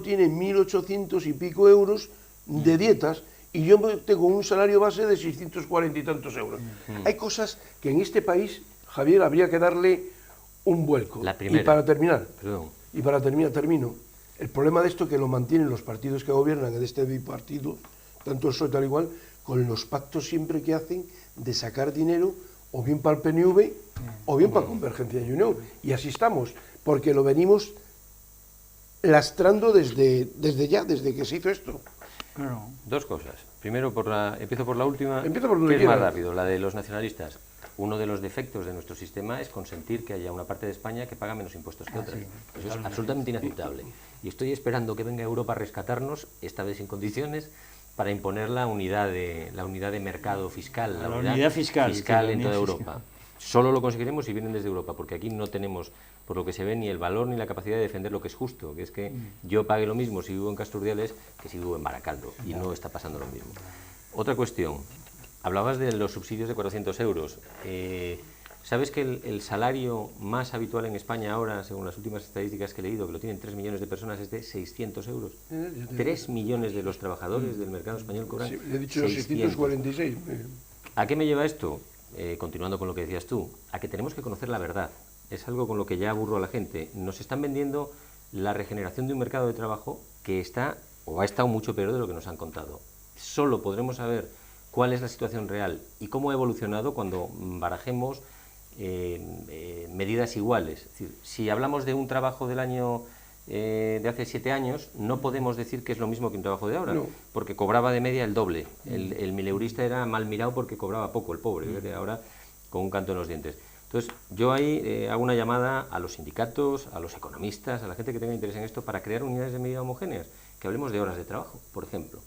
tiene 1.800 y pico euros de dietas, y yo tengo un salario base de 640 y tantos euros. Hay cosas que en este país, Javier, habría que darle un vuelco. La primera. Y para terminar, Perdón. termino. El problema de esto que lo mantienen los partidos que gobiernan, en este bipartido, tanto el PSOE tal igual, con los pactos siempre que hacen de sacar dinero o bien para el PNV o bien para Convergencia y Unión. Y así estamos, porque lo venimos lastrando desde que se hizo esto. Claro. Dos cosas. Primero, empiezo por la última, Empieza por donde que es más quieras. rápido, la de los nacionalistas. Uno de los defectos de nuestro sistema es consentir que haya una parte de España que paga menos impuestos que otra. Sí, Eso es absolutamente inaceptable. Y estoy esperando que venga Europa a rescatarnos, esta vez sin condiciones, para imponer la unidad de mercado fiscal, La unidad fiscal en toda Europa. Solo lo conseguiremos si vienen desde Europa, porque aquí no tenemos, por lo que se ve, ni el valor ni la capacidad de defender lo que es justo, que es que yo pague lo mismo si vivo en Casturdiales que si vivo en Baracaldo, y no está pasando lo mismo. Otra cuestión, hablabas de los subsidios de 400 euros. ¿Sabes que el salario más habitual en España ahora, según las últimas estadísticas que he leído, que lo tienen 3 millones de personas, es de 600 euros? 3 millones de los trabajadores del mercado español cobran Sí, le he dicho 600. 646. ¿A qué me lleva esto? Continuando con lo que decías tú, a que tenemos que conocer la verdad. Es algo con lo que ya aburro a la gente. Nos están vendiendo la regeneración de un mercado de trabajo que está, o ha estado mucho peor de lo que nos han contado. Solo podremos saber cuál es la situación real y cómo ha evolucionado cuando barajemos medidas iguales. Es decir, si hablamos de un trabajo del año de hace 7 años, no podemos decir que es lo mismo que un trabajo de ahora, porque cobraba de media el doble. El mileurista era mal mirado porque cobraba poco, el pobre, ahora con un canto en los dientes. Entonces, yo ahí hago una llamada a los sindicatos, a los economistas, a la gente que tenga interés en esto, para crear unidades de medida homogéneas, que hablemos de horas de trabajo, por ejemplo,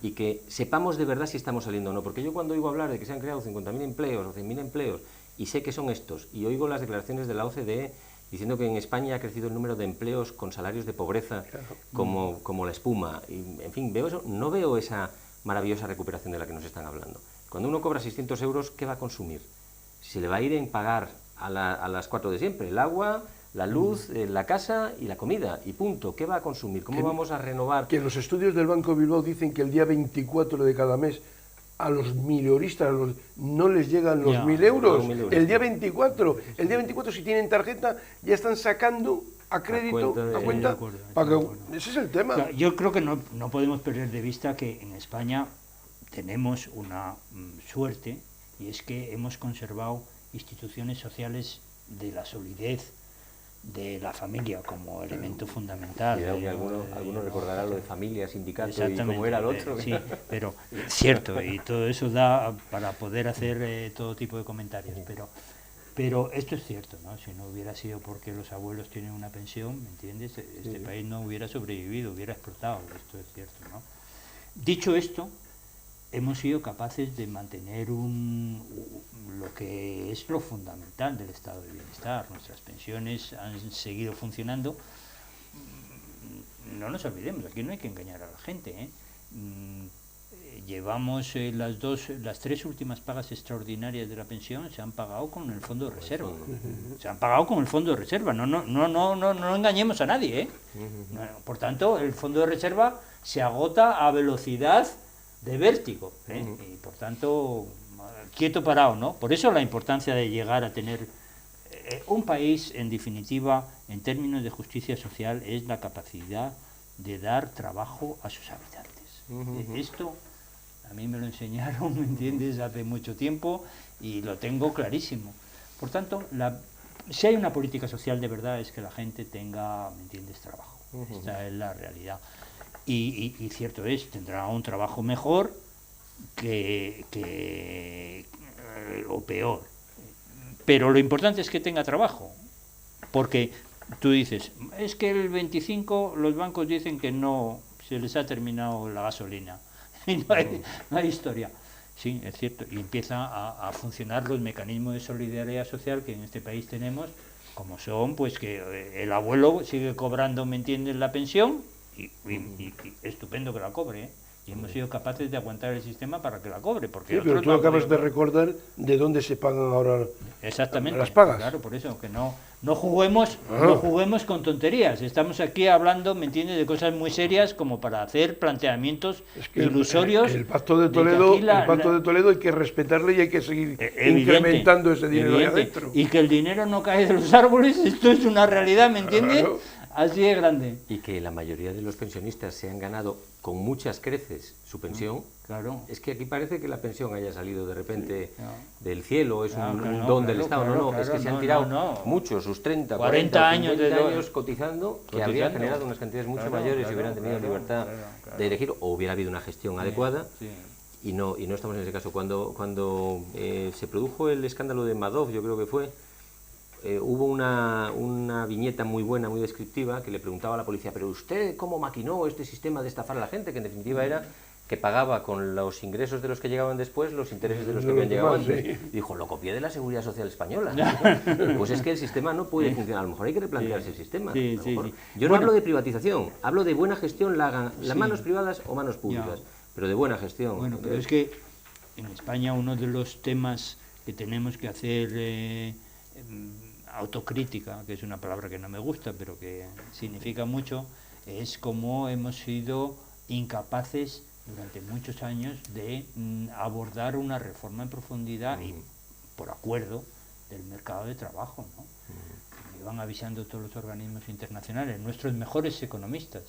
y que sepamos de verdad si estamos saliendo o no, porque yo cuando oigo hablar de que se han creado 50.000 empleos o 100.000 empleos, y sé que son estos, y oigo las declaraciones de la OCDE diciendo que en España ha crecido el número de empleos con salarios de pobreza como la espuma, y, en fin, no veo esa maravillosa recuperación de la que nos están hablando. Cuando uno cobra 600 euros, ¿qué va a consumir? Se le va a ir en pagar a las 4 de siempre, el agua, la luz, la casa y la comida, y punto. ¿Qué va a consumir? ¿Cómo vamos a renovar? Que los estudios del Banco Bilbao dicen que el día 24 de cada mes a los mileuristas no les llegan los 1.000 euros. El día 24, si tienen tarjeta, ya están sacando a crédito, a cuenta. Ese es el tema. Claro, yo creo que no podemos perder de vista que en España tenemos una suerte, y es que hemos conservado instituciones sociales de la solidez de la familia como elemento fundamental. Alguno recordará lo de familia, sindicato y cómo era el otro. Sí, pero cierto, y todo eso da para poder hacer todo tipo de comentarios, pero esto es cierto, ¿no? Si no hubiera sido porque los abuelos tienen una pensión, ¿me entiendes? Este país no hubiera sobrevivido, hubiera explotado, esto es cierto, ¿no? Dicho esto, hemos sido capaces de mantener lo que es lo fundamental del estado de bienestar. Nuestras pensiones han seguido funcionando. No nos olvidemos, aquí no hay que engañar a la gente, ¿eh? Llevamos las 3 últimas pagas extraordinarias de la pensión se han pagado con el fondo de reserva. Se han pagado con el fondo de reserva. No engañemos a nadie, ¿eh? Por tanto, el fondo de reserva se agota a velocidad de vértigo, ¿eh? Y por tanto, quieto parado, ¿no? Por eso la importancia de llegar a tener un país, en definitiva, en términos de justicia social, es la capacidad de dar trabajo a sus habitantes. Esto a mí me lo enseñaron, ¿me entiendes?, hace mucho tiempo, y lo tengo clarísimo. Por tanto, si hay una política social de verdad, es que la gente tenga, ¿me entiendes?, trabajo. Esta es la realidad. Y cierto es, tendrá un trabajo mejor o peor. Pero lo importante es que tenga trabajo, porque tú dices, es que el 25 los bancos dicen que no, se les ha terminado la gasolina y no hay historia. Sí, es cierto, y empieza a funcionar los mecanismos de solidaridad social que en este país tenemos, como son, pues que el abuelo sigue cobrando, ¿me entiendes?, la pensión, y estupendo que la cobre, ¿eh? Y hemos sido capaces de aguantar el sistema para que la cobre, porque sí, pero tú acabas de recordar de dónde se pagan ahora exactamente las pagas. Claro, por eso, que no juguemos con tonterías. Estamos aquí hablando, ¿me entiendes?, de cosas muy serias como para hacer planteamientos ilusorios. El Pacto de Toledo, de Toledo hay que respetarle y hay que seguir incrementando ese dinero ahí adentro. Y que el dinero no cae de los árboles, esto es una realidad, ¿me entiendes? Claro. Así de grande. Y que la mayoría de los pensionistas se han ganado con muchas creces su pensión. Claro. Es que aquí parece que la pensión haya salido de repente del cielo, es un don del Estado. No, es que se han tirado muchos, sus 30, 40 años cotizando, que habría generado unas cantidades mucho mayores si hubieran tenido libertad de elegir o hubiera habido una gestión adecuada. Sí. Y no estamos en ese caso. Cuando se produjo el escándalo de Madoff, yo creo que fue, hubo una viñeta muy buena, muy descriptiva, que le preguntaba a la policía, pero ¿usted cómo maquinó este sistema de estafar a la gente? Que en definitiva era que pagaba con los ingresos de los que llegaban después los intereses de los que habían llegado antes. Y dijo, lo copié de la Seguridad Social Española. Pues es que el sistema no puede funcionar, a lo mejor hay que replantearse el sistema. Yo no hablo de privatización, hablo de buena gestión, la hagan las manos privadas o manos públicas, pero de buena gestión. Bueno, pero es que en España uno de los temas que tenemos que hacer autocrítica, que es una palabra que no me gusta, pero que significa mucho, es cómo hemos sido incapaces durante muchos años de abordar una reforma en profundidad y por acuerdo del mercado de trabajo, ¿no? Me van avisando todos los organismos internacionales, nuestros mejores economistas.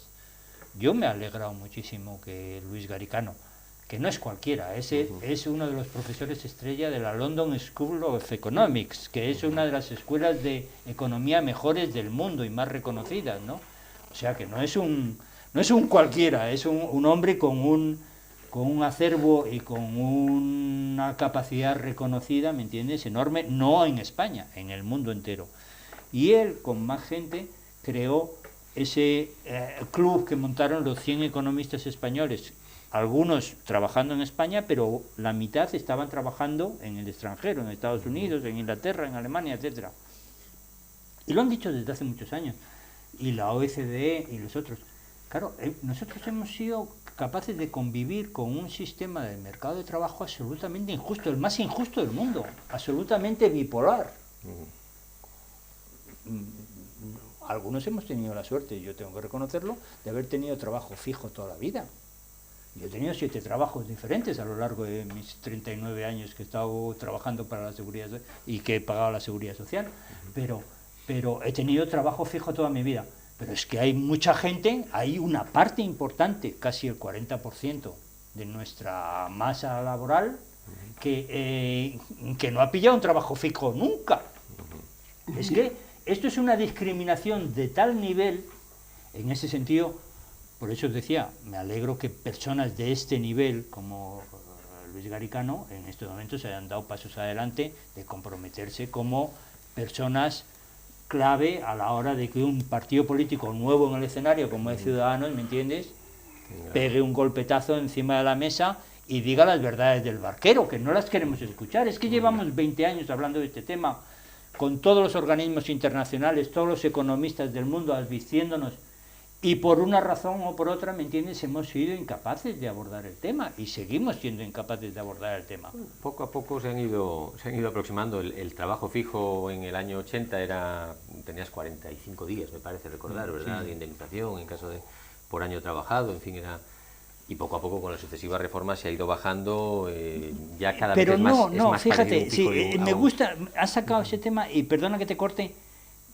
Yo me he alegrado muchísimo que Luis Garicano, que no es cualquiera, es uno de los profesores estrella de la London School of Economics, que es una de las escuelas de economía mejores del mundo y más reconocidas, ¿no? O sea que no es un cualquiera, es un hombre con un acervo y con una capacidad reconocida, ¿me entiendes?, enorme, no en España, en el mundo entero. Y él, con más gente, creó ese club que montaron los 100 economistas españoles, algunos trabajando en España, pero la mitad estaban trabajando en el extranjero, en Estados Unidos, en Inglaterra, en Alemania, etc. Y lo han dicho desde hace muchos años, y la OECD y los otros. Claro, nosotros hemos sido capaces de convivir con un sistema de mercado de trabajo absolutamente injusto, el más injusto del mundo, absolutamente bipolar. Algunos hemos tenido la suerte, yo tengo que reconocerlo, de haber tenido trabajo fijo toda la vida. Yo he tenido 7 trabajos diferentes a lo largo de mis 39 años que he estado trabajando para la seguridad y que he pagado la seguridad social, pero he tenido trabajo fijo toda mi vida. Pero es que hay mucha gente, hay una parte importante, casi el 40% de nuestra masa laboral, que no ha pillado un trabajo fijo nunca. Es que esto es una discriminación de tal nivel, en ese sentido. Por eso os decía, me alegro que personas de este nivel, como Luis Garicano, en estos momentos se hayan dado pasos adelante de comprometerse como personas clave a la hora de que un partido político nuevo en el escenario, como es Ciudadanos, ¿me entiendes?, pegue un golpetazo encima de la mesa y diga las verdades del barquero, que no las queremos escuchar. Es que llevamos 20 años hablando de este tema, con todos los organismos internacionales, todos los economistas del mundo advirtiéndonos. Y por una razón o por otra, ¿me entiendes?, hemos sido incapaces de abordar el tema y seguimos siendo incapaces de abordar el tema. Poco a poco se han ido aproximando. El trabajo fijo en el año 80 tenías 45 días, me parece recordar, ¿verdad?, de indemnización en caso de por año trabajado, en fin, era... Y poco a poco con las sucesivas reformas se ha ido bajando, ya cada vez es más... Pero no, fíjate, sí, me gusta, has sacado ese tema y perdona que te corte.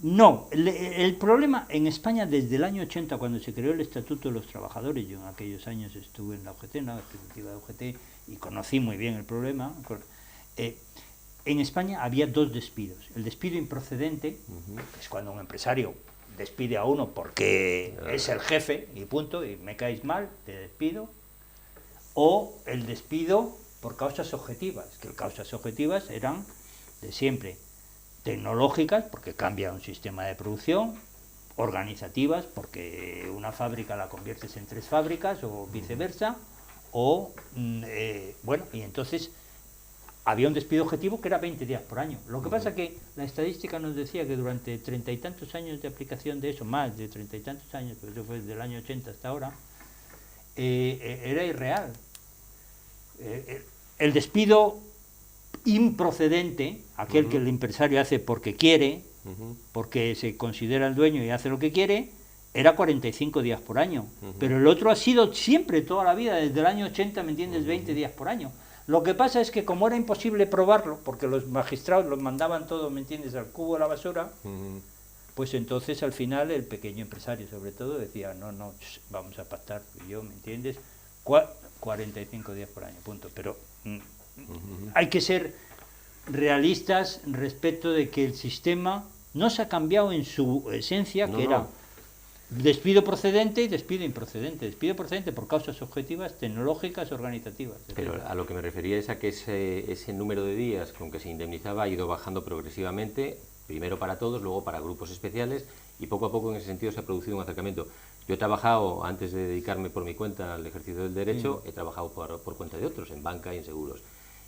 No, el problema en España desde el año 80, cuando se creó el Estatuto de los Trabajadores, yo en aquellos años estuve en la UGT, en la ejecutiva de UGT, y conocí muy bien el problema, en España había 2 despidos. El despido improcedente, que es cuando un empresario despide a uno porque es el jefe y punto, y me caes mal, te despido, o el despido por causas objetivas, que causas objetivas eran de siempre, tecnológicas, porque cambia un sistema de producción, organizativas, porque una fábrica la conviertes en 3 fábricas o viceversa, o, bueno, y entonces había un despido objetivo que era 20 días por año. Lo que pasa que la estadística nos decía que durante 30 y tantos años de aplicación de eso, más de 30 y tantos años, pues eso fue desde el año 80 hasta ahora, era irreal. El despido improcedente, aquel que el empresario hace porque quiere, porque se considera el dueño y hace lo que quiere, era 45 días por año. Pero el otro ha sido siempre, toda la vida, desde el año 80, ¿me entiendes?, 20 días por año. Lo que pasa es que como era imposible probarlo, porque los magistrados los mandaban todo, ¿me entiendes?, al cubo de la basura, pues entonces al final el pequeño empresario sobre todo decía, no, vamos a pactar, y yo, ¿me entiendes?, 45 días por año, punto. Pero hay que ser realistas respecto de que el sistema no se ha cambiado en su esencia, que era despido procedente y despido improcedente. Despido procedente por causas objetivas, tecnológicas, organizativas. Pero a lo que me refería es a que ese número de días con que se indemnizaba ha ido bajando progresivamente, primero para todos, luego para grupos especiales, y poco a poco en ese sentido se ha producido un acercamiento. Yo he trabajado, antes de dedicarme por mi cuenta al ejercicio del derecho, he trabajado por cuenta de otros, en banca y en seguros.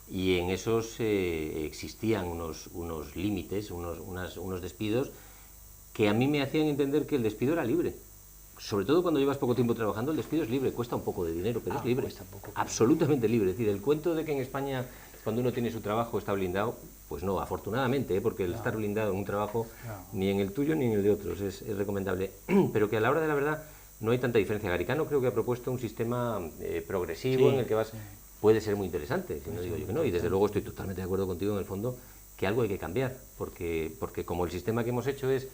Y en esos existían unos límites, unos despidos que a mí me hacían entender que el despido era libre. Sobre todo cuando llevas poco tiempo trabajando, el despido es libre, cuesta un poco de dinero, pero es libre, absolutamente libre. Es decir, el cuento de que en España, cuando uno tiene su trabajo, está blindado, pues no, afortunadamente, porque el estar blindado en un trabajo, ni en el tuyo ni en el de otros, es recomendable. Pero que a la hora de la verdad no hay tanta diferencia. Garicano creo que ha propuesto un sistema progresivo en el que vas... Puede ser muy interesante, si no digo yo que no, y desde luego estoy totalmente de acuerdo contigo en el fondo, que algo hay que cambiar, porque como el sistema que hemos hecho es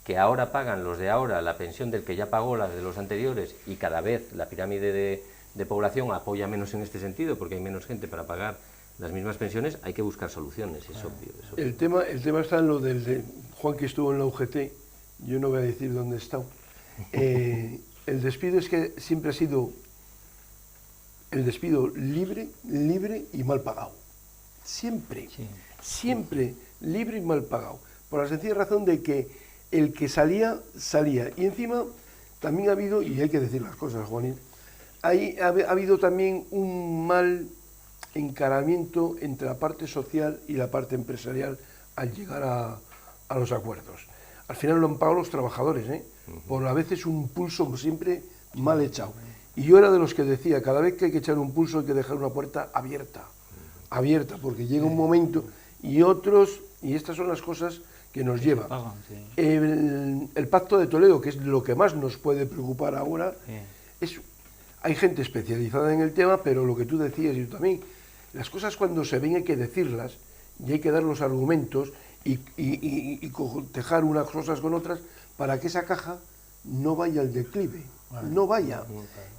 que ahora pagan los de ahora la pensión del que ya pagó la de los anteriores, y cada vez la pirámide de población apoya menos en este sentido, porque hay menos gente para pagar las mismas pensiones, hay que buscar soluciones, es obvio. El tema está en lo del Juan, que estuvo en la UGT, yo no voy a decir dónde está. El despido es que siempre ha sido el despido libre y mal pagado. Siempre, siempre libre y mal pagado. Por la sencilla razón de que el que salía. Y encima también ha habido, y hay que decir las cosas, Juanín, ha habido también un mal encaramiento entre la parte social y la parte empresarial al llegar a los acuerdos. Al final lo han pagado los trabajadores, por a veces un pulso siempre mal echado. Y yo era de los que decía, cada vez que hay que echar un pulso hay que dejar una puerta abierta, porque llega un momento y otros, y estas son las cosas que nos llevan. El Pacto de Toledo, que es lo que más nos puede preocupar ahora, hay gente especializada en el tema, pero lo que tú decías y yo también, las cosas cuando se ven hay que decirlas y hay que dar los argumentos y cotejar unas cosas con otras para que esa caja no vaya al declive, no vaya.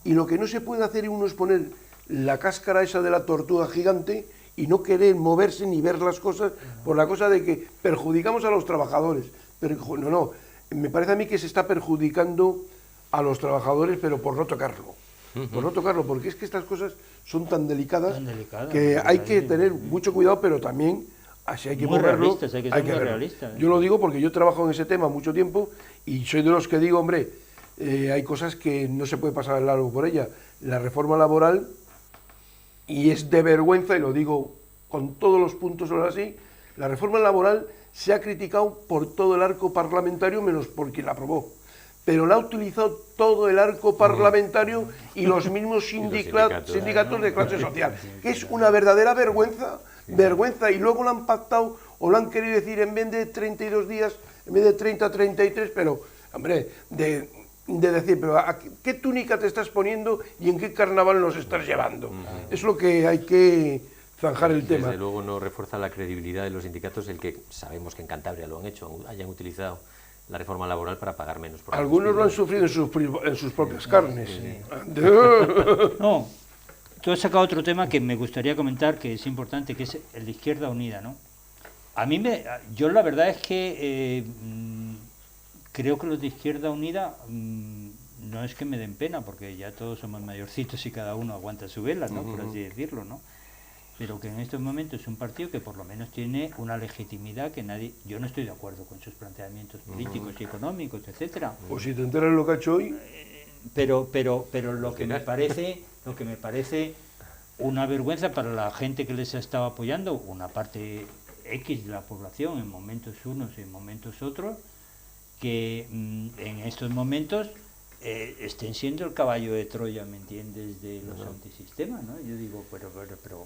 Y lo que no se puede hacer uno es poner la cáscara esa de la tortuga gigante y no querer moverse ni ver las cosas por la cosa de que perjudicamos a los trabajadores. Pero no, me parece a mí que se está perjudicando a los trabajadores, pero por no tocarlo. Por no tocarlo, porque es que estas cosas son tan delicadas que hay que tener mucho cuidado, pero también así hay que moverlo. Hay que ser realistas. Yo lo digo porque yo trabajo en ese tema mucho tiempo y soy de los que digo, hombre, hay cosas que no se puede pasar al largo por ella. La reforma laboral, y es de vergüenza, y lo digo con todos los puntos ahora sí, la reforma laboral se ha criticado por todo el arco parlamentario menos por quien la aprobó. Pero la ha utilizado todo el arco parlamentario y los mismos sindicatos de clase social, que es una verdadera vergüenza, y luego lo han pactado o lo han querido decir en vez de 32 días, en vez de 30, 33, pero, hombre, de decir, pero ¿a qué túnica te estás poniendo y en qué carnaval nos estás llevando? Es lo que hay que zanjar el tema. Desde luego no refuerza la credibilidad de los sindicatos el que sabemos que en Cantabria lo han hecho, hayan utilizado la reforma laboral para pagar menos. Algunos lo han sufrido en sus propias carnes. No, tú has sacado otro tema que me gustaría comentar, que es importante, que es el de Izquierda Unida, ¿no? Yo la verdad es que creo que los de Izquierda Unida no es que me den pena, porque ya todos somos mayorcitos y cada uno aguanta su vela, ¿no? Por así decirlo, ¿no? Pero que en estos momentos es un partido que por lo menos tiene una legitimidad que nadie... Yo no estoy de acuerdo con sus planteamientos políticos y económicos, etcétera. Pues si te enteras lo que ha hecho hoy... Pero lo que me parece una vergüenza para la gente que les ha estado apoyando, una parte X de la población en momentos unos y en momentos otros, que en estos momentos estén siendo el caballo de Troya, ¿me entiendes?, de los antisistemas, ¿no? Yo digo, pero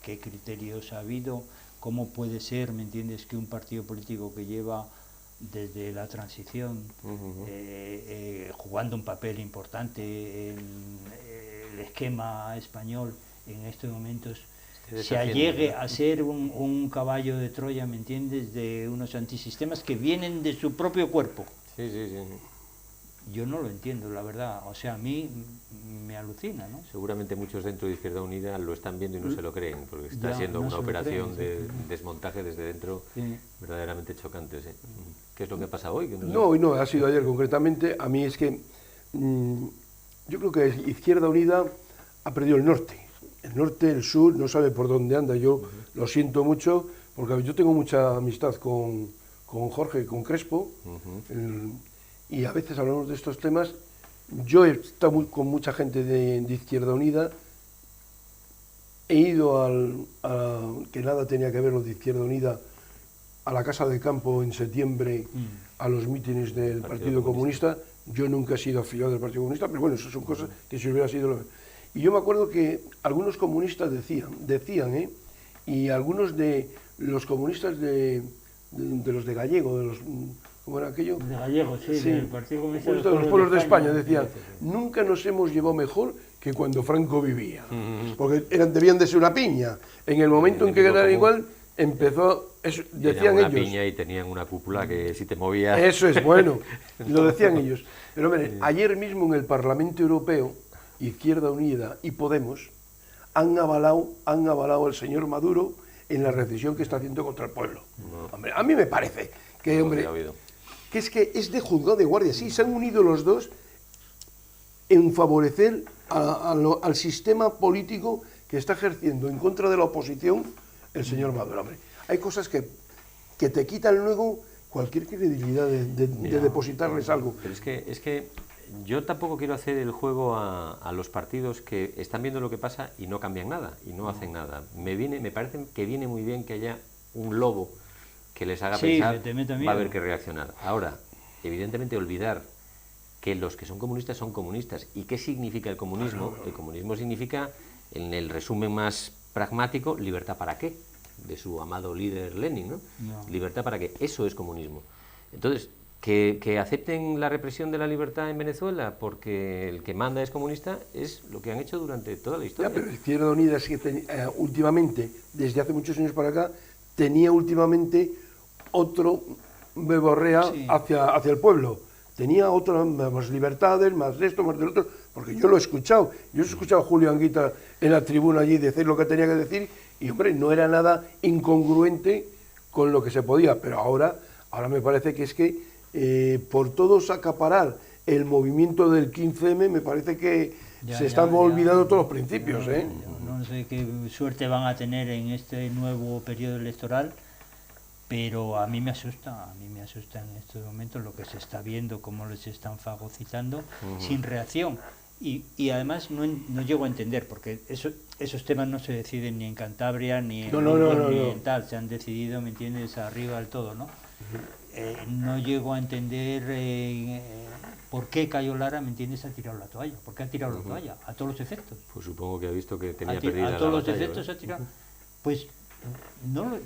¿qué criterios ha habido? ¿Cómo puede ser, ¿me entiendes?, que un partido político que lleva desde la transición jugando un papel importante en el esquema español en estos momentos se allegue a ser un caballo de Troya, ¿me entiendes?, de unos antisistemas que vienen de su propio cuerpo? Sí, sí, sí. Yo no lo entiendo, la verdad. O sea, a mí me alucina, ¿no? Seguramente muchos dentro de Izquierda Unida lo están viendo y no se lo creen, porque está Ya, siendo no una se lo operación creen, de desmontaje desde dentro verdaderamente chocante. ¿Sí? ¿Qué es lo que pasa hoy? No, hoy no, ha sido ayer concretamente. A mí es que yo creo que Izquierda Unida ha perdido el norte. El norte, el sur, no sabe por dónde anda. Yo lo siento mucho, porque yo tengo mucha amistad con Jorge, con Crespo, y a veces hablamos de estos temas. Yo he estado con mucha gente de Izquierda Unida, he ido que nada tenía que ver lo de Izquierda Unida, a la Casa de Campo en septiembre, a los mítines del Partido Comunista. Yo nunca he sido afiliado del Partido Comunista, pero bueno, eso son cosas que si hubiera sido... Y yo me acuerdo que algunos comunistas decían, y algunos de los comunistas de los de Gallego, de los... ¿Cómo era aquello? De Gallego, sí, del Partido Comunista de los pueblos de España, decían, nunca nos hemos llevado mejor que cuando Franco vivía, porque debían de ser una piña. En el momento en que era igual, empezó, decían una ellos. Piña y tenían una cúpula que si te movías... Eso es bueno, lo decían ellos. Pero miren, ayer mismo en el Parlamento Europeo, Izquierda Unida y Podemos han avalado al señor Maduro en la recesión que está haciendo contra el pueblo. Hombre, a mí me parece que, que es de juzgado de guardia. Sí, se han unido los dos en favorecer al sistema político que está ejerciendo en contra de la oposición el señor Maduro. Hombre, hay cosas que te quitan luego cualquier credibilidad de depositarles algo. Pero es que yo tampoco quiero hacer el juego a los partidos que están viendo lo que pasa y no cambian nada, y no hacen nada. Me parece que viene muy bien que haya un lobo que les haga pensar, va a haber que reaccionar. Ahora, evidentemente olvidar que los que son comunistas. ¿Y qué significa el comunismo? El comunismo significa, en el resumen más pragmático, libertad para qué, de su amado líder Lenin, ¿no? Libertad para qué, eso es comunismo. Entonces, que acepten la represión de la libertad en Venezuela porque el que manda es comunista, es lo que han hecho durante toda la historia. Ya, pero Izquierda Unida es que últimamente, desde hace muchos años para acá, tenía últimamente otro beborrea hacia el pueblo. Tenía otras más libertades, más de esto, más del otro, porque yo lo he escuchado. Yo he escuchado a Julio Anguita en la tribuna allí decir lo que tenía que decir y, hombre, no era nada incongruente con lo que se podía. Pero ahora me parece que es que por todos acaparar el movimiento del 15M, me parece que se están olvidando todos los principios. No sé qué suerte van a tener en este nuevo periodo electoral, pero a mí me asusta en estos momentos lo que se está viendo, cómo les están fagocitando sin reacción. Y además no llego a entender, porque esos temas no se deciden ni en Cantabria ni en tal, se han decidido, ¿me entiendes?, arriba del todo, ¿no? No llego a entender por qué Cayo Lara, ¿me entiendes?, ha tirado la toalla. ¿Por qué ha tirado la toalla? A todos los efectos. Pues supongo que ha visto que tenía perdida a todos la los batalla, efectos ha tirado. Pues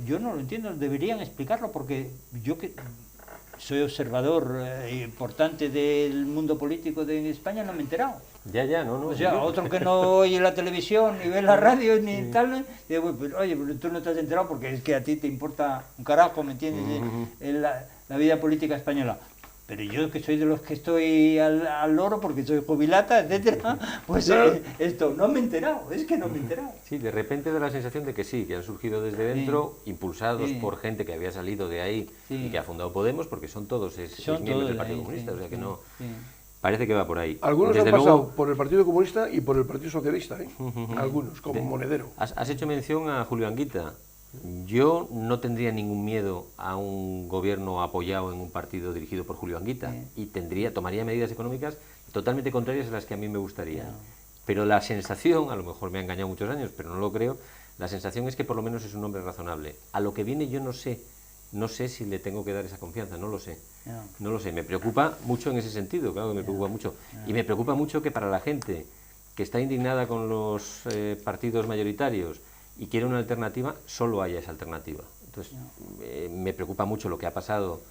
yo no lo entiendo, deberían explicarlo, porque yo que soy observador importante del mundo político de España no me he enterado. No. O sea, otro que no oye la televisión, ni ve la radio, ni tal, digo, pues, oye, pero tú no te has enterado porque es que a ti te importa un carajo, ¿me entiendes?, la vida política española. Pero yo, que soy de los que estoy al loro porque soy jubilata, etcétera, pues esto, no me he enterado, es que no me he enterado. Sí, de repente da la sensación de que sí, que han surgido desde dentro, impulsados por gente que había salido de ahí y que ha fundado Podemos, porque son todos miembros del Partido Comunista, o sea que no... Parece que va por ahí. Algunos Desde han pasado luego, por el Partido Comunista y por el Partido Socialista, ¿eh? Algunos, como Monedero. has hecho mención a Julio Anguita. Yo no tendría ningún miedo a un gobierno apoyado en un partido dirigido por Julio Anguita y tomaría medidas económicas totalmente contrarias a las que a mí me gustaría. Pero la sensación, a lo mejor me ha engañado muchos años, pero no lo creo, la sensación es que por lo menos es un hombre razonable. A lo que viene yo no sé si le tengo que dar esa confianza, no lo sé. No lo sé, me preocupa mucho en ese sentido, claro que me preocupa mucho. Y me preocupa mucho que para la gente que está indignada con los partidos mayoritarios y quiere una alternativa, solo haya esa alternativa. Entonces, me preocupa mucho lo que ha pasado.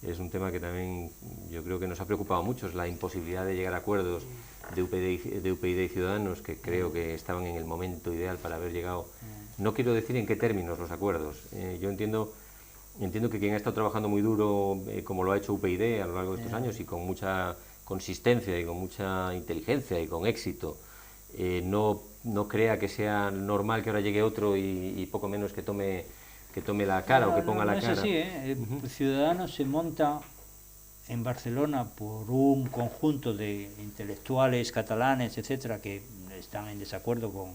Es un tema que también yo creo que nos ha preocupado mucho, es la imposibilidad de llegar a acuerdos de UPyD y Ciudadanos, que creo que estaban en el momento ideal para haber llegado. No quiero decir en qué términos los acuerdos. Yo entiendo que quien ha estado trabajando muy duro, como lo ha hecho UPyD a lo largo de estos años, y con mucha consistencia y con mucha inteligencia y con éxito, no crea que sea normal que ahora llegue otro y poco menos que tome la cara o que ponga la cara. Es así, Ciudadanos se monta en Barcelona por un conjunto de intelectuales catalanes, etcétera, que están en desacuerdo con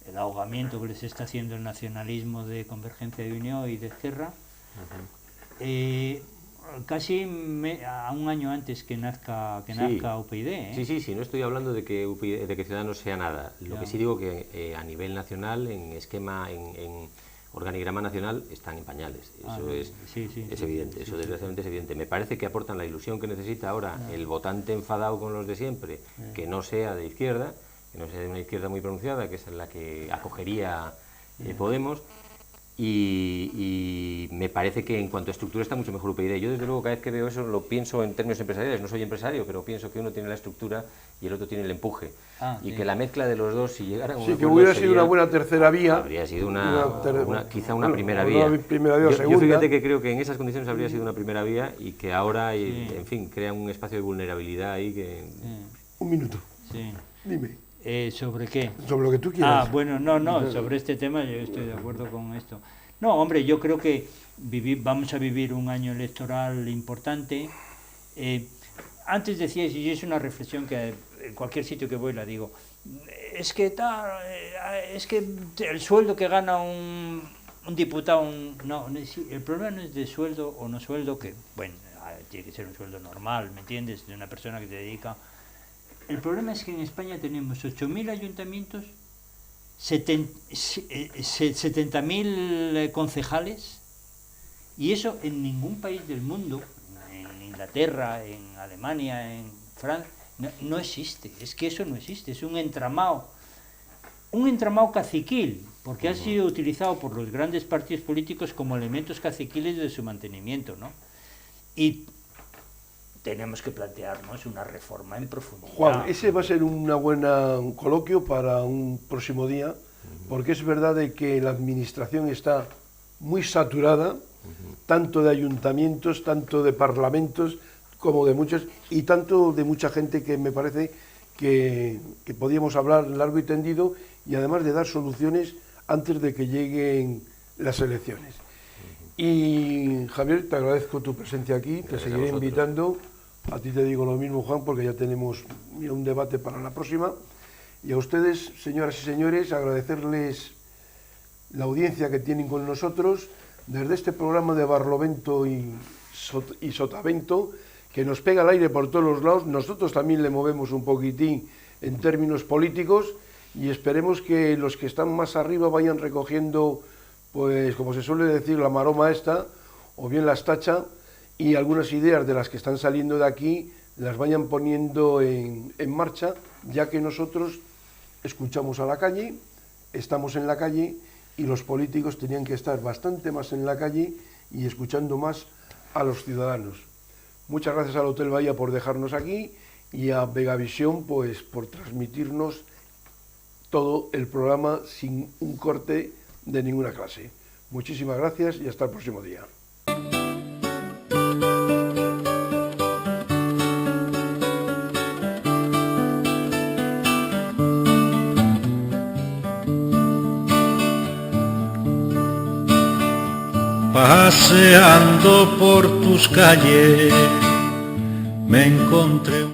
el ahogamiento que les está haciendo el nacionalismo de Convergencia y Unión y de Esquerra. Casi a un año antes que nazca UPyD. Sí, no estoy hablando de que Ciudadanos sea nada. Lo que sí digo que a nivel nacional, en esquema, en organigrama nacional, están en pañales. Eso es evidente, eso desgraciadamente es evidente. Me parece que aportan la ilusión que necesita ahora el votante enfadado con los de siempre, que no sea de izquierda, que no sea de una izquierda muy pronunciada, que es la que acogería Podemos. Y me parece que en cuanto a estructura está mucho mejor UPyD. Yo desde luego cada vez que veo eso lo pienso en términos empresariales. No soy empresario, pero pienso que uno tiene la estructura y el otro tiene el empuje. Que la mezcla de los dos, si llegaran a un acuerdo, que hubiera sido una buena tercera vía. Habría sido quizá una primera vía. Yo fíjate que creo que en esas condiciones habría sido una primera vía y que ahora, en fin, crea un espacio de vulnerabilidad ahí que... Un minuto. Sí. Dime. ¿Sobre qué? Sobre lo que tú quieras. Bueno, sobre este tema yo estoy de acuerdo con esto. No, hombre, yo creo que vamos a vivir un año electoral importante. Antes decías, y es una reflexión que en cualquier sitio que voy la digo, es que el sueldo que gana un diputado, el problema no es de sueldo o no sueldo, que, bueno, tiene que ser un sueldo normal, ¿me entiendes?, de una persona que se dedica. El problema es que en España tenemos 8.000 ayuntamientos, 70.000 concejales, y eso en ningún país del mundo, en Inglaterra, en Alemania, en Francia, no existe. Es que eso no existe, es un entramado caciquil, porque ha sido utilizado por los grandes partidos políticos como elementos caciquiles de su mantenimiento, ¿no? Y tenemos que plantearnos una reforma en profundidad. Juan, ese va a ser un coloquio para un próximo día, porque es verdad de que la administración está muy saturada, tanto de ayuntamientos, tanto de parlamentos, como de muchos, y tanto de mucha gente, que me parece que podíamos hablar largo y tendido, y además de dar soluciones antes de que lleguen las elecciones. Y Javier, te agradezco tu presencia aquí, te seguiré invitando. A ti te digo lo mismo, Juan, porque ya tenemos un debate para la próxima. Y a ustedes, señoras y señores, agradecerles la audiencia que tienen con nosotros desde este programa de Barlovento y Sotavento, que nos pega el aire por todos los lados. Nosotros también le movemos un poquitín en términos políticos, y esperemos que los que están más arriba vayan recogiendo, pues como se suele decir, la maroma esta, o bien la estacha, y algunas ideas de las que están saliendo de aquí las vayan poniendo en marcha, ya que nosotros escuchamos a la calle, estamos en la calle, y los políticos tenían que estar bastante más en la calle y escuchando más a los ciudadanos. Muchas gracias al Hotel Bahía por dejarnos aquí, y a Vegavisión pues por transmitirnos todo el programa sin un corte de ninguna clase. Muchísimas gracias y hasta el próximo día. Paseando por tus calles me encontré